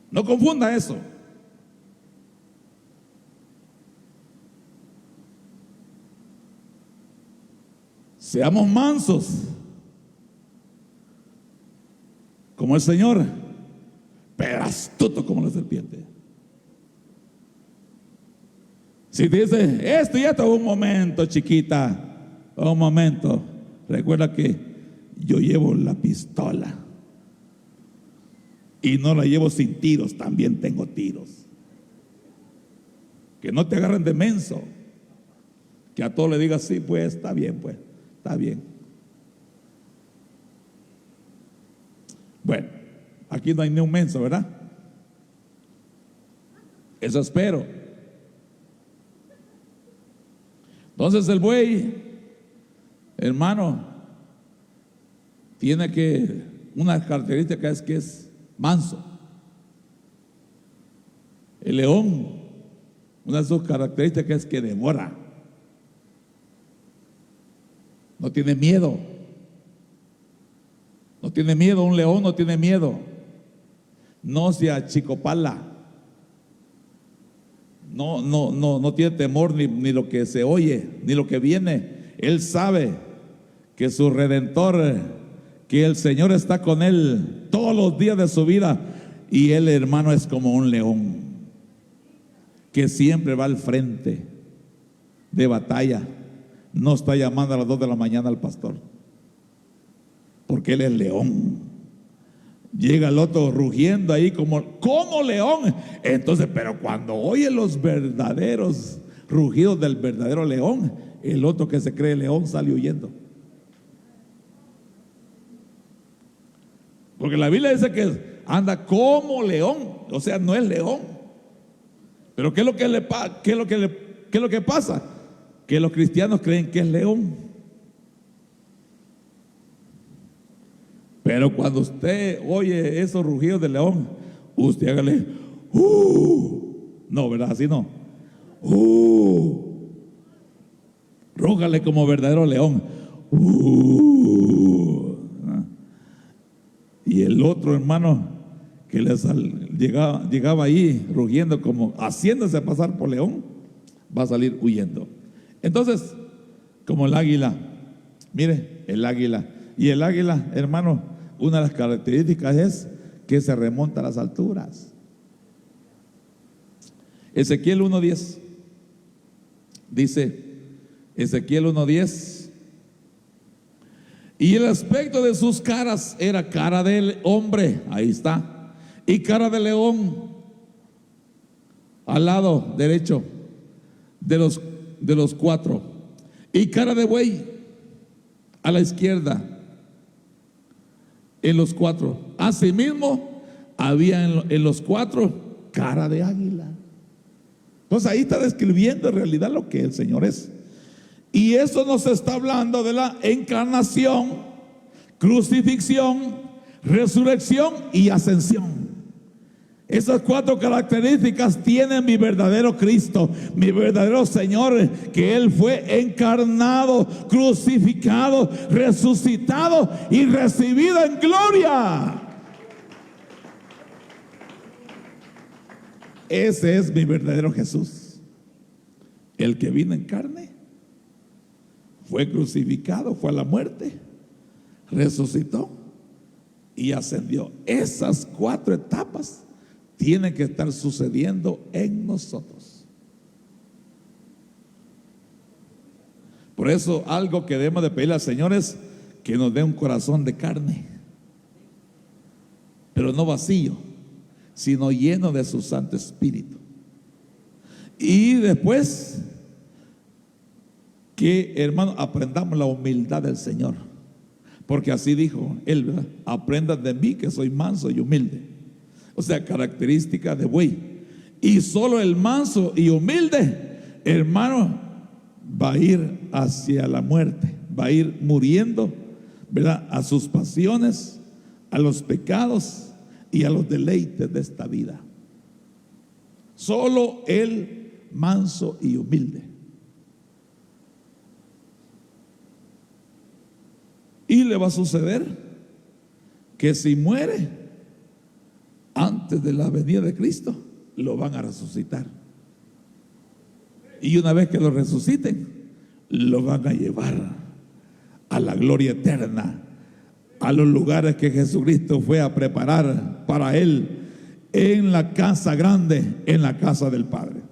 No confunda eso. Seamos mansos como el Señor, pero astutos como la serpiente. Si te dice esto y esto, un momento, chiquita, un momento. Recuerda que yo llevo la pistola. Y no la llevo sin tiros, también tengo tiros. Que no te agarren de menso. Que a todo le digas sí, pues está bien, pues está bien. Bueno, aquí no hay ni un menso, ¿verdad? Eso espero. Entonces el buey, hermano, tiene que, una característica es que es manso. El león, una de sus características es que devora. No tiene miedo. No tiene miedo, un león no tiene miedo. No se achicopala. No tiene temor ni lo que se oye, ni lo que viene. Él sabe que su Redentor, que el Señor está con él todos los días de su vida. Y él, hermano, es como un león que siempre va al frente de batalla. No está llamando a las 2 de la mañana al pastor, porque él es león. Llega el otro rugiendo ahí como león. Entonces, pero cuando oye los verdaderos rugidos del verdadero león, el otro que se cree león sale huyendo. Porque la Biblia dice que anda como león, o sea, no es león. Pero ¿qué es lo que pasa? Que los cristianos creen que es león. Pero cuando usted oye esos rugidos del león, usted hágale no, ¿verdad? Así no. Rógale como verdadero león. Y el otro hermano que llegaba ahí rugiendo, como haciéndose pasar por león, va a salir huyendo. Entonces, como el águila, mire, el águila. Y el águila, hermano, una de las características es que se remonta a las alturas. Ezequiel 1:10 dice, Ezequiel 1:10, y el aspecto de sus caras era cara del hombre, ahí está, y cara de león al lado derecho de los cuatro, y cara de buey a la izquierda en los cuatro. Asimismo había en los cuatro cara de águila. Entonces ahí está describiendo en realidad lo que el Señor es. Y eso nos está hablando de la encarnación, crucifixión, resurrección y ascensión. Esas cuatro características tiene mi verdadero Cristo, mi verdadero Señor, que Él fue encarnado, crucificado, resucitado y recibido en gloria. Ese es mi verdadero Jesús, el que vino en carne, fue crucificado, fue a la muerte, resucitó y ascendió. Esas cuatro etapas tienen que estar sucediendo en nosotros. Por eso algo que debemos de pedirle al Señor es que nos dé un corazón de carne, pero no vacío, sino lleno de su Santo Espíritu. Y después que, hermano, aprendamos la humildad del Señor, porque así dijo Él, ¿verdad? Aprendan de mí que soy manso y humilde. O sea, característica de buey. Y solo el manso y humilde, hermano, va a ir hacia la muerte, va a ir muriendo, ¿verdad?, a sus pasiones, a los pecados y a los deleites de esta vida. Solo el manso y humilde. Y le va a suceder que si muere antes de la venida de Cristo, lo van a resucitar. Y una vez que lo resuciten, lo van a llevar a la gloria eterna, a los lugares que Jesucristo fue a preparar para Él, en la casa grande, en la casa del Padre.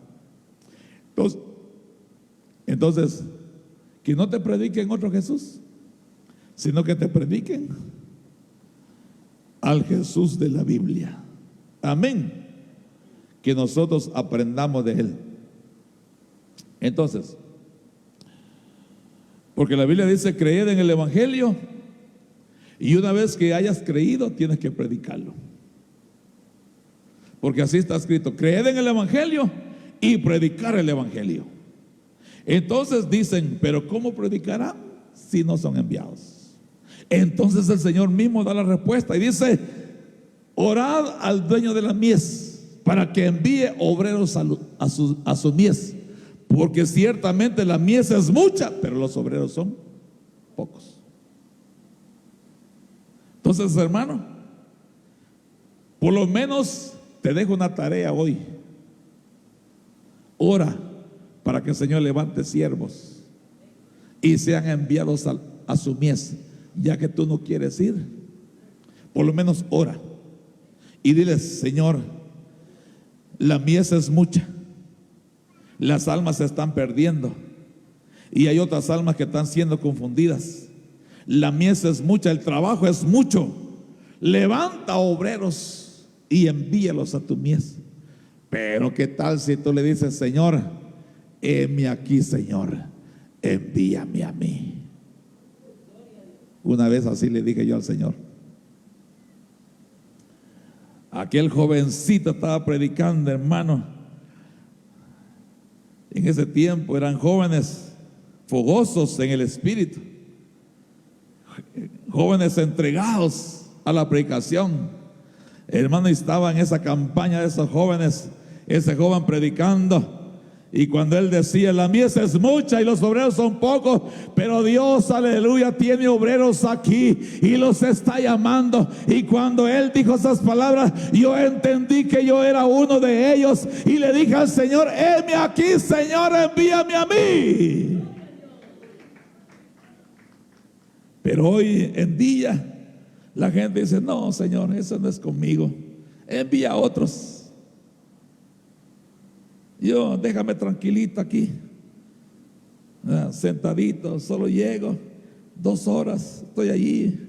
Entonces, que no te prediquen otro Jesús, sino que te prediquen al Jesús de la Biblia. Amén. Que nosotros aprendamos de Él. Entonces, porque la Biblia dice: creed en el Evangelio, y una vez que hayas creído, tienes que predicarlo. Porque así está escrito: creed en el Evangelio y predicar el Evangelio. Entonces dicen: pero ¿cómo predicarán si no son enviados? Entonces el Señor mismo da la respuesta y dice: orad al dueño de la mies para que envíe obreros a su mies, porque ciertamente la mies es mucha, pero los obreros son pocos. Entonces, hermano, por lo menos te dejo una tarea hoy. Ora para que el Señor levante siervos y sean enviados a su mies. Ya que tú no quieres ir, por lo menos ora y diles: Señor, la mies es mucha, las almas se están perdiendo y hay otras almas que están siendo confundidas. La mies es mucha, el trabajo es mucho. Levanta obreros y envíalos a tu mies. Pero ¿qué tal si tú le dices: Señor, heme aquí, Señor, envíame a mí? Una vez así le dije yo al Señor. Aquel jovencito estaba predicando, hermano. En ese tiempo eran jóvenes fogosos en el espíritu, jóvenes entregados a la predicación. Hermano, y estaba en esa campaña de esos jóvenes, ese joven predicando, Y cuando él decía, la mies es mucha y los obreros son pocos, pero Dios, aleluya, tiene obreros aquí y los está llamando. Y cuando él dijo esas palabras, yo entendí que yo era uno de ellos y le dije al Señor, heme aquí, Señor, envíame a mí. Pero hoy en día la gente dice, no, Señor, eso no es conmigo, envía a otros. Yo, déjame tranquilito aquí, sentadito, solo llego 2 horas, estoy allí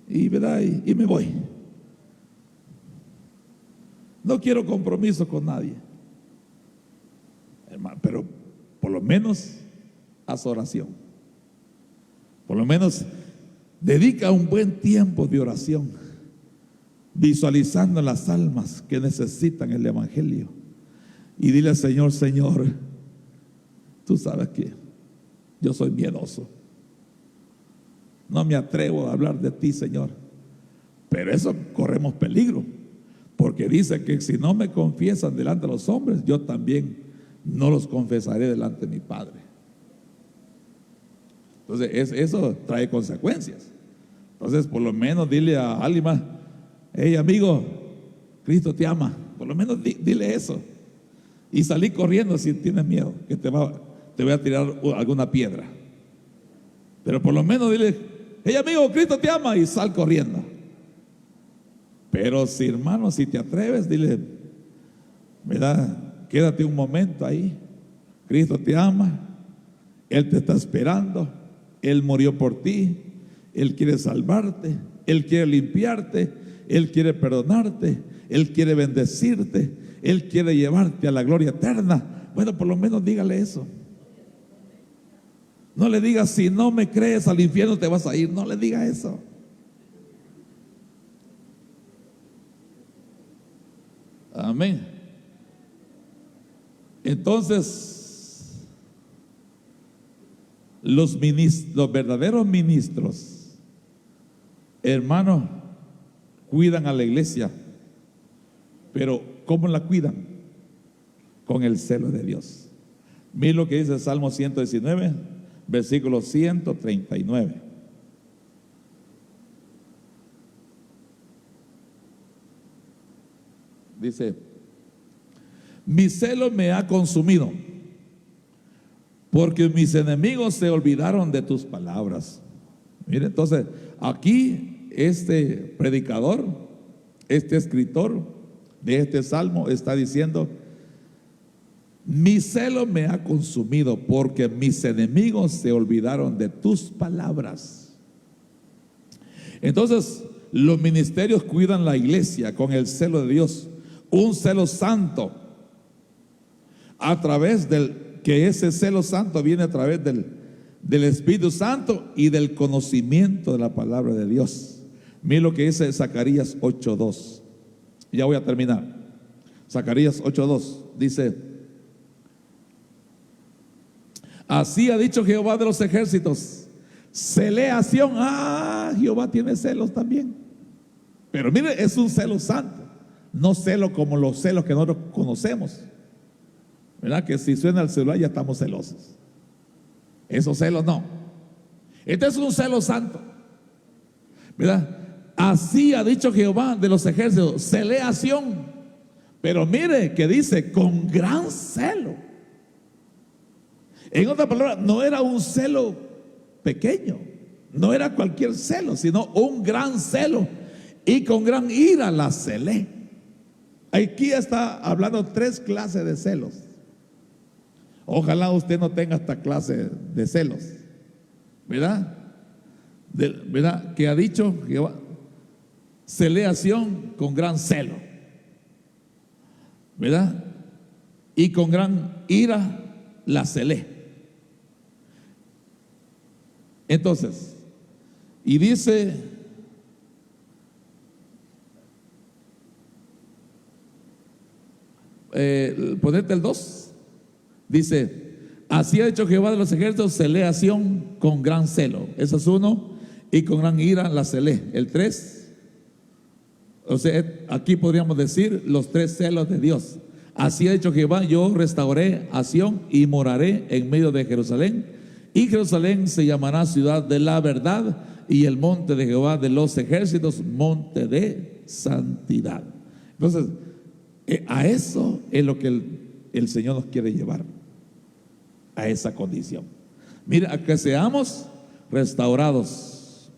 y, ¿verdad? Y me voy. No quiero compromiso con nadie, hermano, pero por lo menos haz oración. Por lo menos dedica un buen tiempo de oración, visualizando las almas que necesitan el evangelio. Y dile al Señor, Señor, tú sabes que yo soy miedoso, no me atrevo a hablar de ti, Señor. Pero eso corremos peligro, porque dice que si no me confiesan delante de los hombres, yo también no los confesaré delante de mi Padre. Entonces eso trae consecuencias. Entonces por lo menos dile a alguien más, hey amigo, Cristo te ama. Por lo menos dile eso. Y salí corriendo si tienes miedo que te voy a tirar alguna piedra. Pero por lo menos dile, hey amigo, Cristo te ama, y sal corriendo. Pero si, hermano, si te atreves, dile, ¿verdad? Quédate un momento ahí. Cristo te ama, Él te está esperando, Él murió por ti, Él quiere salvarte, Él quiere limpiarte, Él quiere perdonarte, Él quiere bendecirte, Él quiere llevarte a la gloria eterna. Bueno, por lo menos dígale eso. No le digas, si no me crees, al infierno te vas a ir. No le diga eso. Amén. Entonces, los verdaderos ministros, hermanos, cuidan a la iglesia. Pero ¿cómo la cuidan? Con el celo de Dios. Miren lo que dice el Salmo 119, versículo 139. Dice, mi celo me ha consumido, porque mis enemigos se olvidaron de tus palabras. Mire, entonces aquí este predicador, este escritor de este salmo está diciendo, mi celo me ha consumido porque mis enemigos se olvidaron de tus palabras. Entonces los ministerios cuidan la iglesia con el celo de Dios, un celo santo, a través que ese celo santo viene a través del Espíritu Santo y del conocimiento de la palabra de Dios. Mira lo que dice Zacarías 8:2. Ya voy a terminar. Zacarías 8:2 dice, así ha dicho Jehová de los ejércitos, celé a Sión. Jehová tiene celos también. Pero mire, es un celo santo, no celo como los celos que nosotros conocemos, ¿verdad? Que si suena el celular ya estamos celosos. Esos celos no. Este es un celo santo, ¿verdad? Así ha dicho Jehová de los ejércitos, celé a Sión. Pero mire que dice, con gran celo. En otras palabras, no era un celo pequeño, no era cualquier celo, sino un gran celo. Y con gran ira la celé. Aquí está hablando 3 clases de celos. Ojalá usted no tenga esta clase de celos, ¿verdad? ¿Verdad? Que ha dicho Jehová, celé a Sión con gran celo, ¿verdad? Y con gran ira la celé. Entonces, y dice, ponete el 2. Dice, así ha dicho Jehová de los ejércitos, celé a Sión con gran celo. Eso es 1. Y con gran ira la celé. El 3. O sea, aquí podríamos decir los 3 celos de Dios. Así ha dicho Jehová: yo restauraré a Sión y moraré en medio de Jerusalén, y Jerusalén se llamará ciudad de la verdad, y el monte de Jehová de los ejércitos, monte de santidad. Entonces, a eso es lo que el Señor nos quiere llevar, a esa condición. Mira, a que seamos restaurados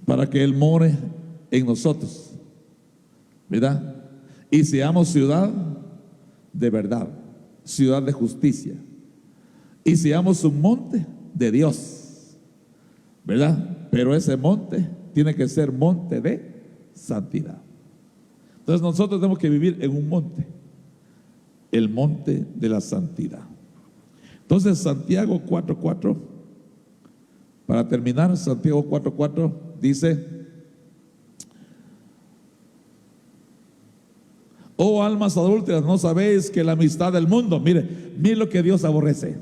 para que Él more en nosotros, ¿verdad? Y seamos ciudad de verdad, ciudad de justicia, y seamos un monte de Dios, ¿verdad? Pero ese monte tiene que ser monte de santidad. Entonces nosotros tenemos que vivir en un monte, el monte de la santidad. Entonces Santiago 4:4, para terminar, Santiago 4:4 dice: oh almas adúlteras, ¿no sabéis que la amistad del mundo? Mire lo que Dios aborrece.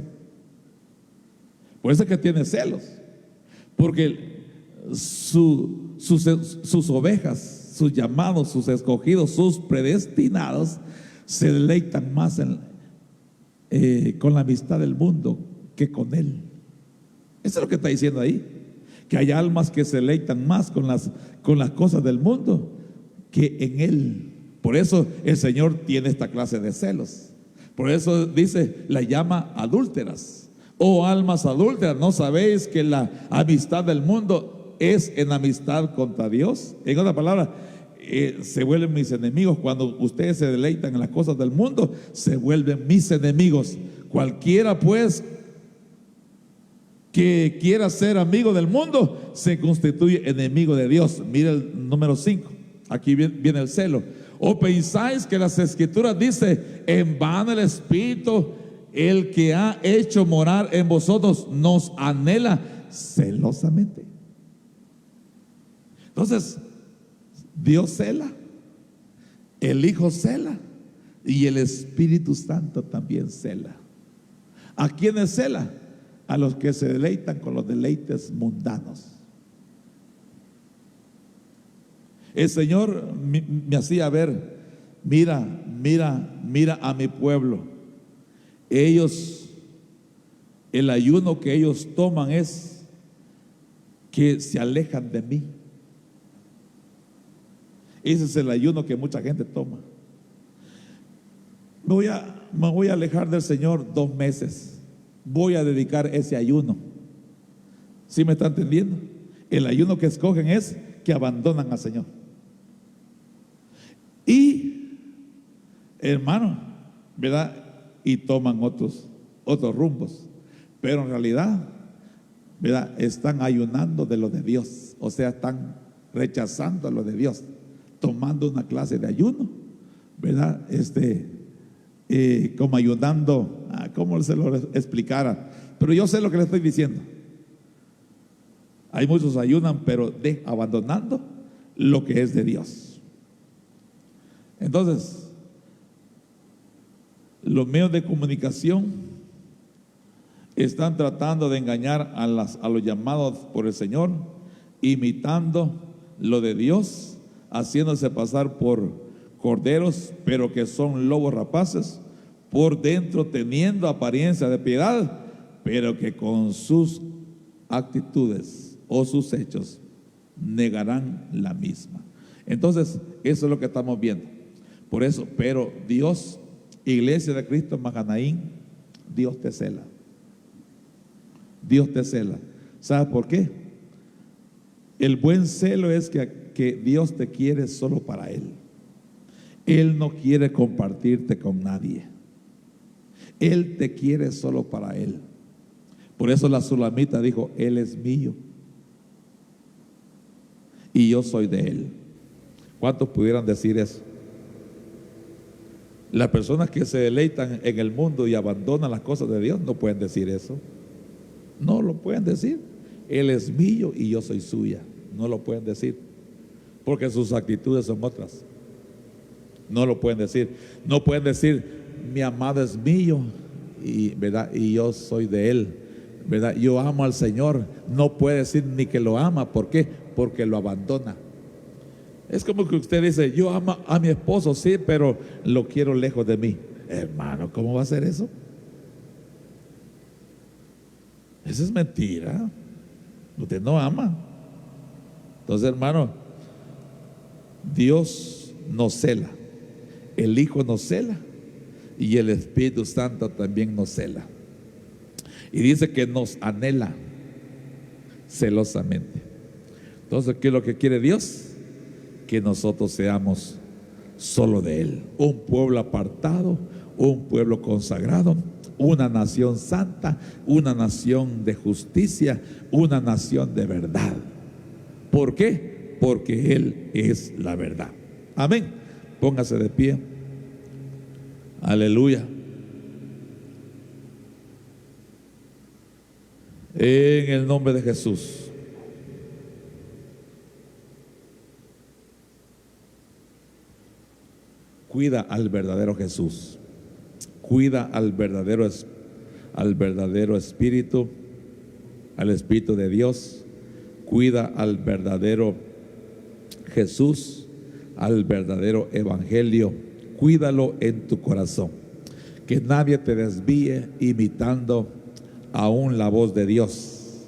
Por eso es que tiene celos, porque sus ovejas, sus llamados, sus escogidos, sus predestinados se deleitan más con la amistad del mundo que con Él. Eso es lo que está diciendo ahí, que hay almas que se deleitan más con las cosas del mundo que en Él. Por eso el Señor tiene esta clase de celos. Por eso dice, la llama adúlteras. Oh almas adúlteras, ¿no sabéis que la amistad del mundo es enemistad contra Dios? En otra palabra, se vuelven mis enemigos. Cuando ustedes se deleitan en las cosas del mundo, se vuelven mis enemigos. Cualquiera pues que quiera ser amigo del mundo se constituye enemigo de Dios. Mira el número 5, aquí viene el celo. ¿O pensáis que las escrituras dice: en vano el Espíritu, el que ha hecho morar en vosotros, nos anhela celosamente? Entonces, Dios cela, el Hijo cela y el Espíritu Santo también cela. ¿A quiénes cela? A los que se deleitan con los deleites mundanos. El Señor me hacía ver: mira a mi pueblo. Ellos, el ayuno que ellos toman es que se alejan de mí. Ese es el ayuno que mucha gente toma. Me voy a alejar del Señor 2 meses. Voy a dedicar ese ayuno. ¿Sí me está entendiendo? El ayuno que escogen es que abandonan al Señor. Y, hermano, ¿verdad? Y toman otros rumbos. Pero en realidad, ¿verdad? Están ayunando de lo de Dios. O sea, están rechazando lo de Dios, tomando una clase de ayuno, ¿verdad? Como ayunando, ¿cómo se lo explicara? Pero yo sé lo que le estoy diciendo. Hay muchos ayunan, pero abandonando lo que es de Dios. Entonces, los medios de comunicación están tratando de engañar a los llamados por el Señor, imitando lo de Dios, haciéndose pasar por corderos, pero que son lobos rapaces, por dentro teniendo apariencia de piedad, pero que con sus actitudes o sus hechos negarán la misma. Entonces, eso es lo que estamos viendo. Por eso, pero Dios, Iglesia de Cristo Mahanaim, Dios te cela. Dios te cela. ¿Sabes por qué? El buen celo es que Dios te quiere solo para Él. Él no quiere compartirte con nadie. Él te quiere solo para Él. Por eso la Sulamita dijo: Él es mío y yo soy de Él. ¿Cuántos pudieran decir eso? Las personas que se deleitan en el mundo y abandonan las cosas de Dios no pueden decir eso. No lo pueden decir. Él es mío y yo soy suya. No lo pueden decir, porque sus actitudes son otras. No lo pueden decir. No pueden decir: mi amado es mío ¿verdad? Y yo soy de Él, ¿verdad? Yo amo al Señor. No puede decir ni que lo ama. ¿Por qué? Porque lo abandona. Es como que usted dice, yo amo a mi esposo, sí, pero lo quiero lejos de mí. Hermano, ¿cómo va a ser eso? Eso es mentira. Usted no ama. Entonces, hermano, Dios nos cela, el Hijo nos cela y el Espíritu Santo también nos cela. Y dice que nos anhela celosamente. Entonces, ¿qué es lo que quiere Dios? Que nosotros seamos solo de Él, un pueblo apartado, un pueblo consagrado, una nación santa, una nación de justicia, una nación de verdad. ¿Por qué? Porque Él es la verdad. Amén. Póngase de pie. Aleluya. En el nombre de Jesús. Cuida al verdadero Jesús. Cuida al verdadero Espíritu, al Espíritu de Dios. Cuida al verdadero Jesús, al verdadero Evangelio. Cuídalo en tu corazón. Que nadie te desvíe imitando aún la voz de Dios.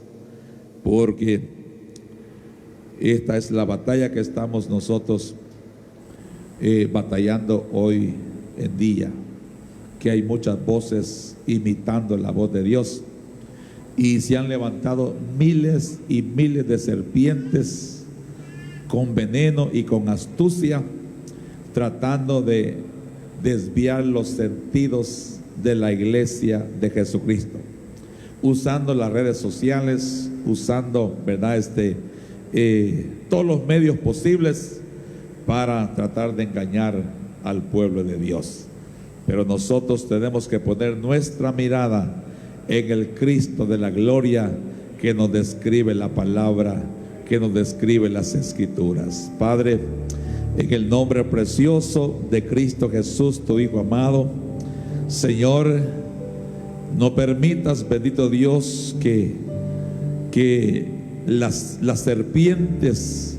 Porque esta es la batalla que estamos nosotros batallando hoy en día. Que hay muchas voces imitando la voz de Dios. Y se han levantado miles y miles de serpientes con veneno y con astucia, tratando de desviar los sentidos de la iglesia de Jesucristo, usando las redes sociales, usando, ¿verdad?, todos los medios posibles para tratar de engañar al pueblo de Dios. Pero nosotros tenemos que poner nuestra mirada en el Cristo de la gloria que nos describe la palabra, que nos describe las Escrituras. Padre, en el nombre precioso de Cristo Jesús, tu Hijo amado, Señor, no permitas, bendito Dios, que las serpientes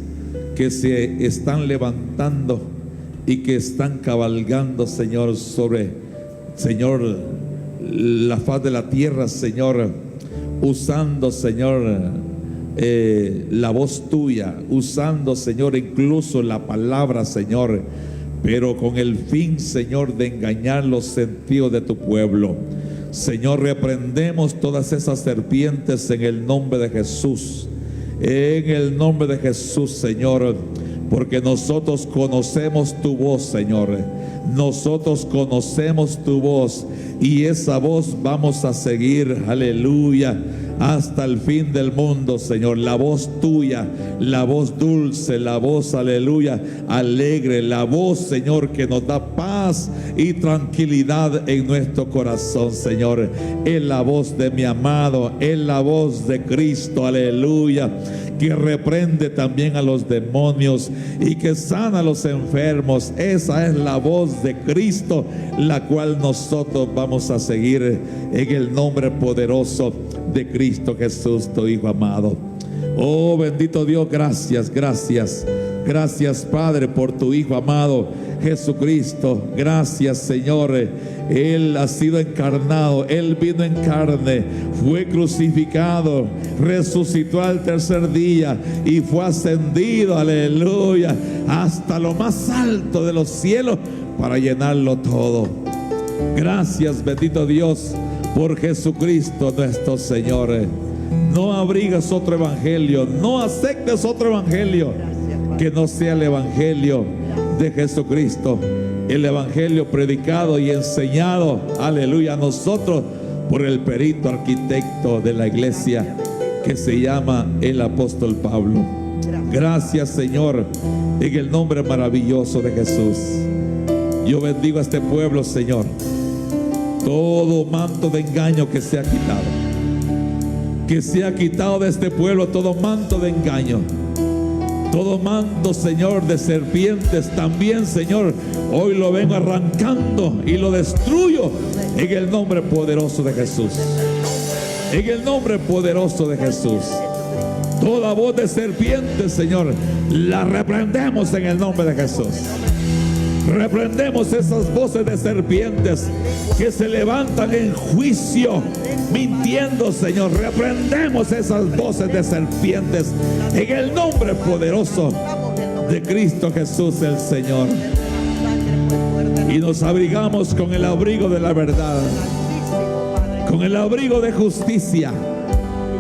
que se están levantando y que están cabalgando, Señor, sobre, Señor, la faz de la tierra, Señor, usando, Señor, la voz tuya, usando, Señor, incluso la palabra, Señor, pero con el fin, Señor, de engañar los sentidos de tu pueblo. Señor, reprendemos todas esas serpientes en el nombre de Jesús. En el nombre de Jesús, Señor, porque nosotros conocemos tu voz, Señor. Nosotros conocemos tu voz y esa voz vamos a seguir, aleluya, hasta el fin del mundo, Señor. La voz tuya, la voz dulce, la voz, aleluya, alegre, la voz, Señor, que nos da paz y tranquilidad en nuestro corazón, Señor. Es la voz de mi amado, es la voz de Cristo, aleluya, que reprende también a los demonios y que sana a los enfermos. Esa es la voz de Cristo, la cual nosotros vamos a seguir en el nombre poderoso de Cristo Jesús, tu Hijo amado. Oh, bendito Dios, gracias, gracias. Gracias, Padre, por tu Hijo amado Jesucristo. Gracias, Señor. Él ha sido encarnado, Él vino en carne, fue crucificado, resucitó al tercer día y fue ascendido, aleluya, hasta lo más alto de los cielos para llenarlo todo. Gracias, bendito Dios, por Jesucristo nuestro Señor. No abrigas otro evangelio, no aceptes otro evangelio que no sea el evangelio de Jesucristo, el evangelio predicado y enseñado, aleluya, a nosotros por el perito arquitecto de la iglesia que se llama el apóstol Pablo. Gracias, Señor, en el nombre maravilloso de Jesús. Yo bendigo a este pueblo, Señor. Todo manto de engaño que sea quitado, que sea quitado de este pueblo todo manto de engaño, todo manto, Señor, de serpientes también, Señor, hoy lo vengo arrancando y lo destruyo en el nombre poderoso de Jesús. En el nombre poderoso de Jesús. Toda voz de serpiente, Señor, la reprendemos en el nombre de Jesús. Reprendemos esas voces de serpientes que se levantan en juicio, mintiendo, Señor. Reprendemos esas voces de serpientes en el nombre poderoso de Cristo Jesús el Señor. Y nos abrigamos con el abrigo de la verdad, con el abrigo de justicia,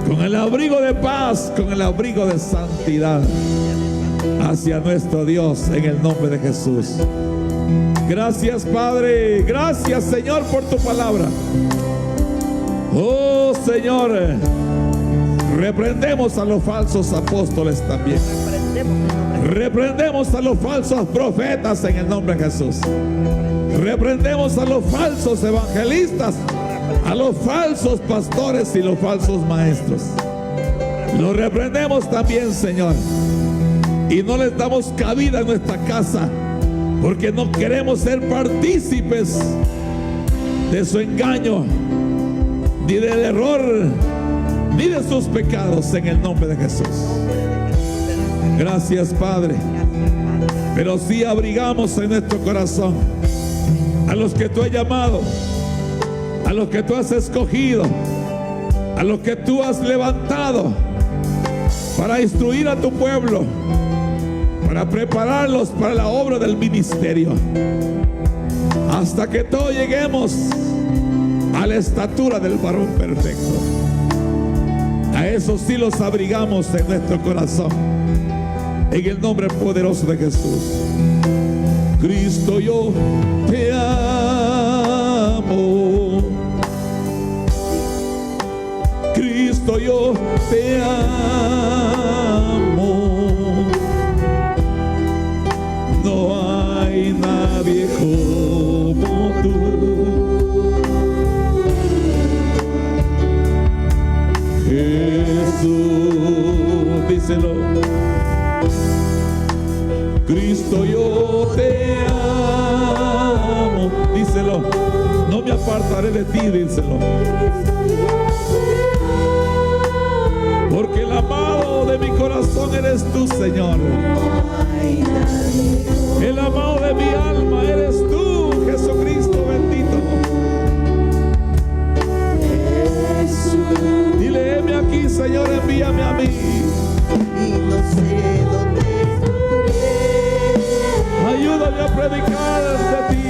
con el abrigo de paz, con el abrigo de santidad hacia nuestro Dios en el nombre de Jesús. Gracias, Padre. Gracias, Señor, por tu palabra. Oh, Señor, reprendemos a los falsos apóstoles también. Reprendemos a los falsos profetas en el nombre de Jesús. Reprendemos a los falsos evangelistas, a los falsos pastores y los falsos maestros. Los reprendemos también, Señor. Y no les damos cabida en nuestra casa, porque no queremos ser partícipes de su engaño, ni del error, ni de sus pecados en el nombre de Jesús. Gracias, Padre. Pero sí abrigamos en nuestro corazón a los que tú has llamado, a los que tú has escogido, a los que tú has levantado para instruir a tu pueblo, para prepararlos para la obra del ministerio, hasta que todos lleguemos a la estatura del varón perfecto. A esos sí los abrigamos en nuestro corazón, en el nombre poderoso de Jesús. Cristo, yo te amo. Cristo, yo te amo. No hay nadie como tú. Jesús, díselo. Cristo, yo te amo. Díselo. No me apartaré de ti, díselo. Porque el amado de mi corazón eres tú, Señor. El amado de mi alma eres tú, Jesucristo bendito. Dile, heme aquí, Señor, envíame a mí. Y no sé dónde estuviera. Ayúdame a predicar de ti.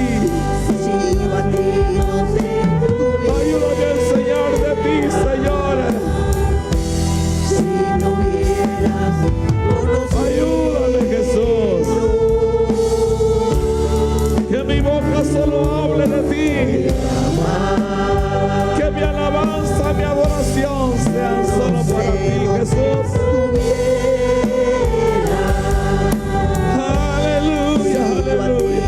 Si yo a ti donde estuviera. Ayúdame a enseñar de ti, Señor. Si no hubieras conocido. Ayúdame, Jesús. Que mi boca solo hable de ti. Que mi alabanza, mi adoración sean solo para ti, Jesús. Aleluya, aleluya.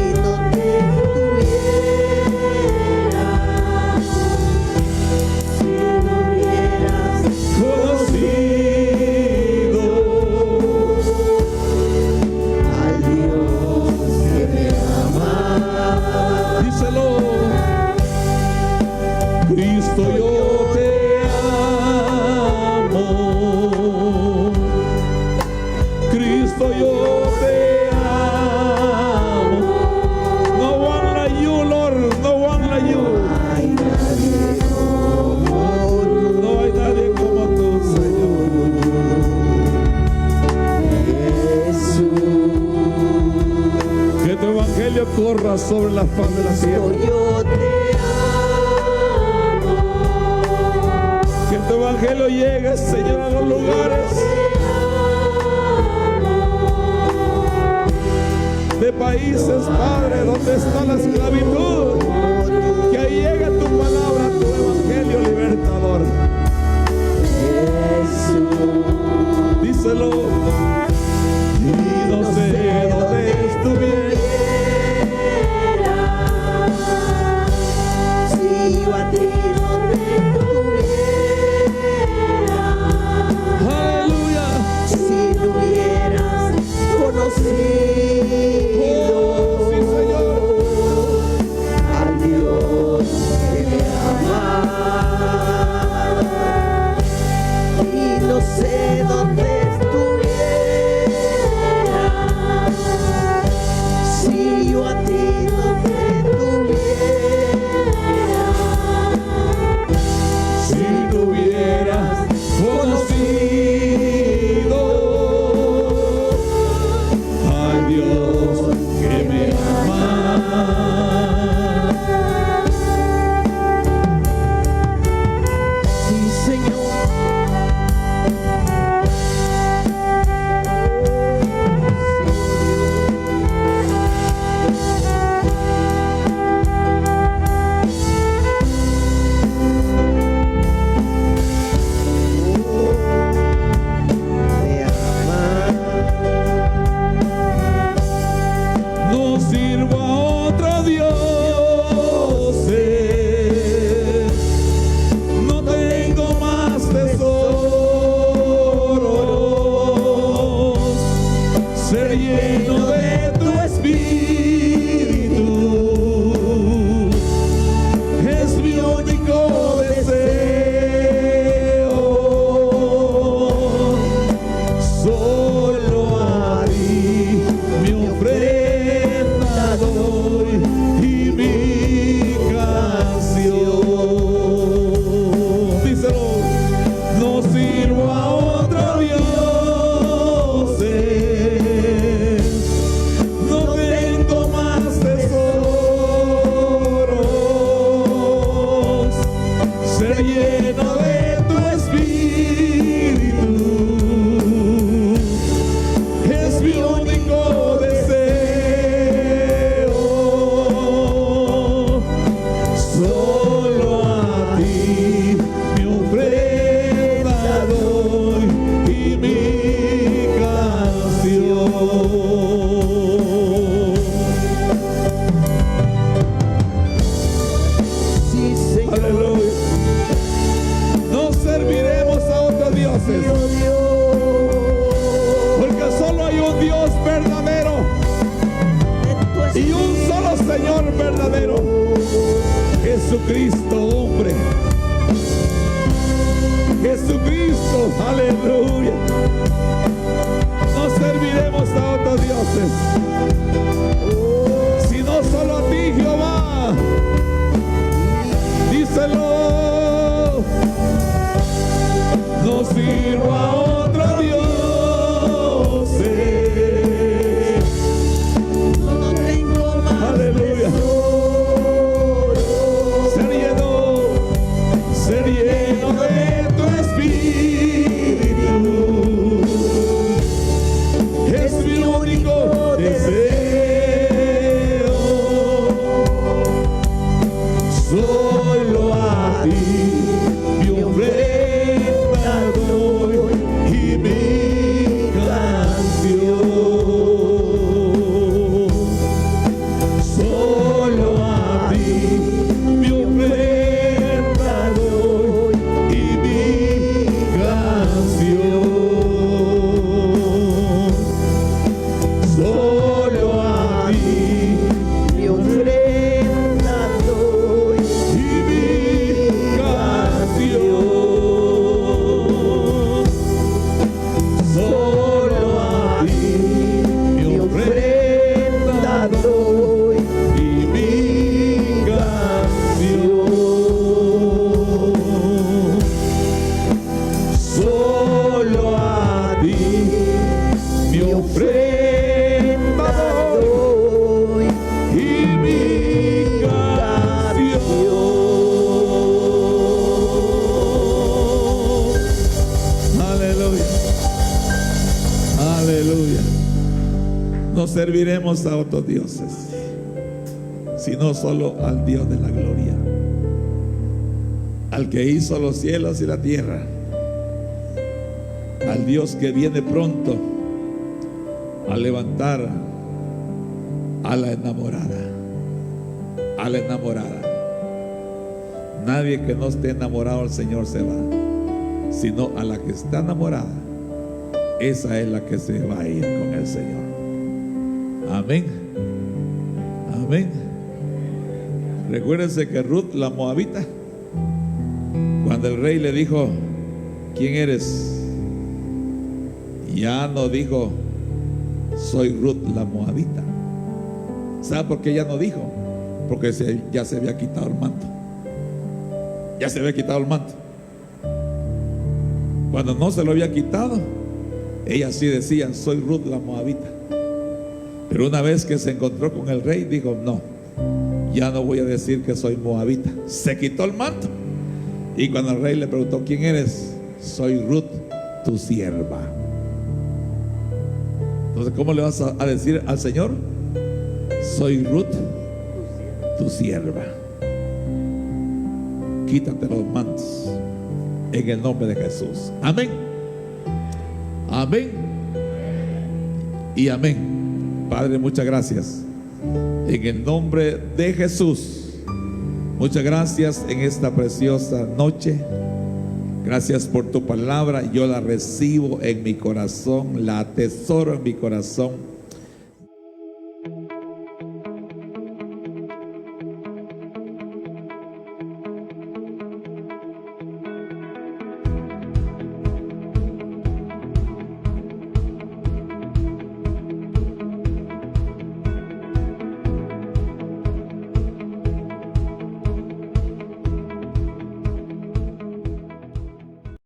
Conocido Al Dios que me ama. díselo. Cristo, yo te amo. Cristo, yo te amo. No one like you, Lord. No one like you. No hay nadie como tú, Señor. Que tu evangelio corra sobre la faz de la tierra. Yo te Que tu evangelio llegue, Señor, a los lugares de países, Padre, donde está la esclavitud. Que ahí llegue tu palabra, tu evangelio libertador. Díselo. Y no sé dónde estuviera. Si yo a ti donde estuviera. Aleluya. Si no hubieras conocido. Oh, sí, Señor. Jesucristo, hombre. Jesucristo, aleluya. No serviremos a otros dioses, sino solo a ti, Jehová. Díselo. No sirvo a otros dioses. No tengo más Aleluya. Ser lleno de tu espíritu es mi único deseo. Solo a ti mi ofrenda doy y mi canción. Solo a ti mi ofrenda doy y mi canción. Solo a ti mi ofrenda doy y mi canción. Solo a ti mi ofrenda doy y mi canción. Solo a ti mi ofrenda doy y mi canción. Aleluya. Aleluya. No serviremos a otros dioses, sino solo al Dios de la gloria, al que hizo los cielos y la tierra, al Dios que viene pronto a levantar a la enamorada. A la enamorada. Nadie que no esté enamorado del Señor se va, sino a la que está enamorada. Esa es la que se va a ir con el Señor. Amén. Amén. Recuérdense que Ruth, la moabita, cuando el rey le dijo: ¿quién eres?, ya no dijo: soy Ruth, la moabita. ¿Sabe por qué ya no dijo? Porque ya se había quitado el manto. Ya se había quitado el manto. Cuando no se lo había quitado, ella sí decía: soy Ruth, la moabita. Pero una vez que se encontró con el rey, dijo: no, ya no voy a decir que soy moabita. Se quitó el manto. Y cuando el rey le preguntó: ¿quién eres?, soy Ruth, tu sierva. Entonces, ¿cómo le vas a decir al Señor? Soy Ruth, tu sierva. Quítate los mantos en el nombre de Jesús. Amén. Amén y amén. Padre, muchas gracias en el nombre de Jesús. Muchas gracias en esta preciosa noche. Gracias por tu palabra. Yo la recibo en mi corazón, la atesoro en mi corazón.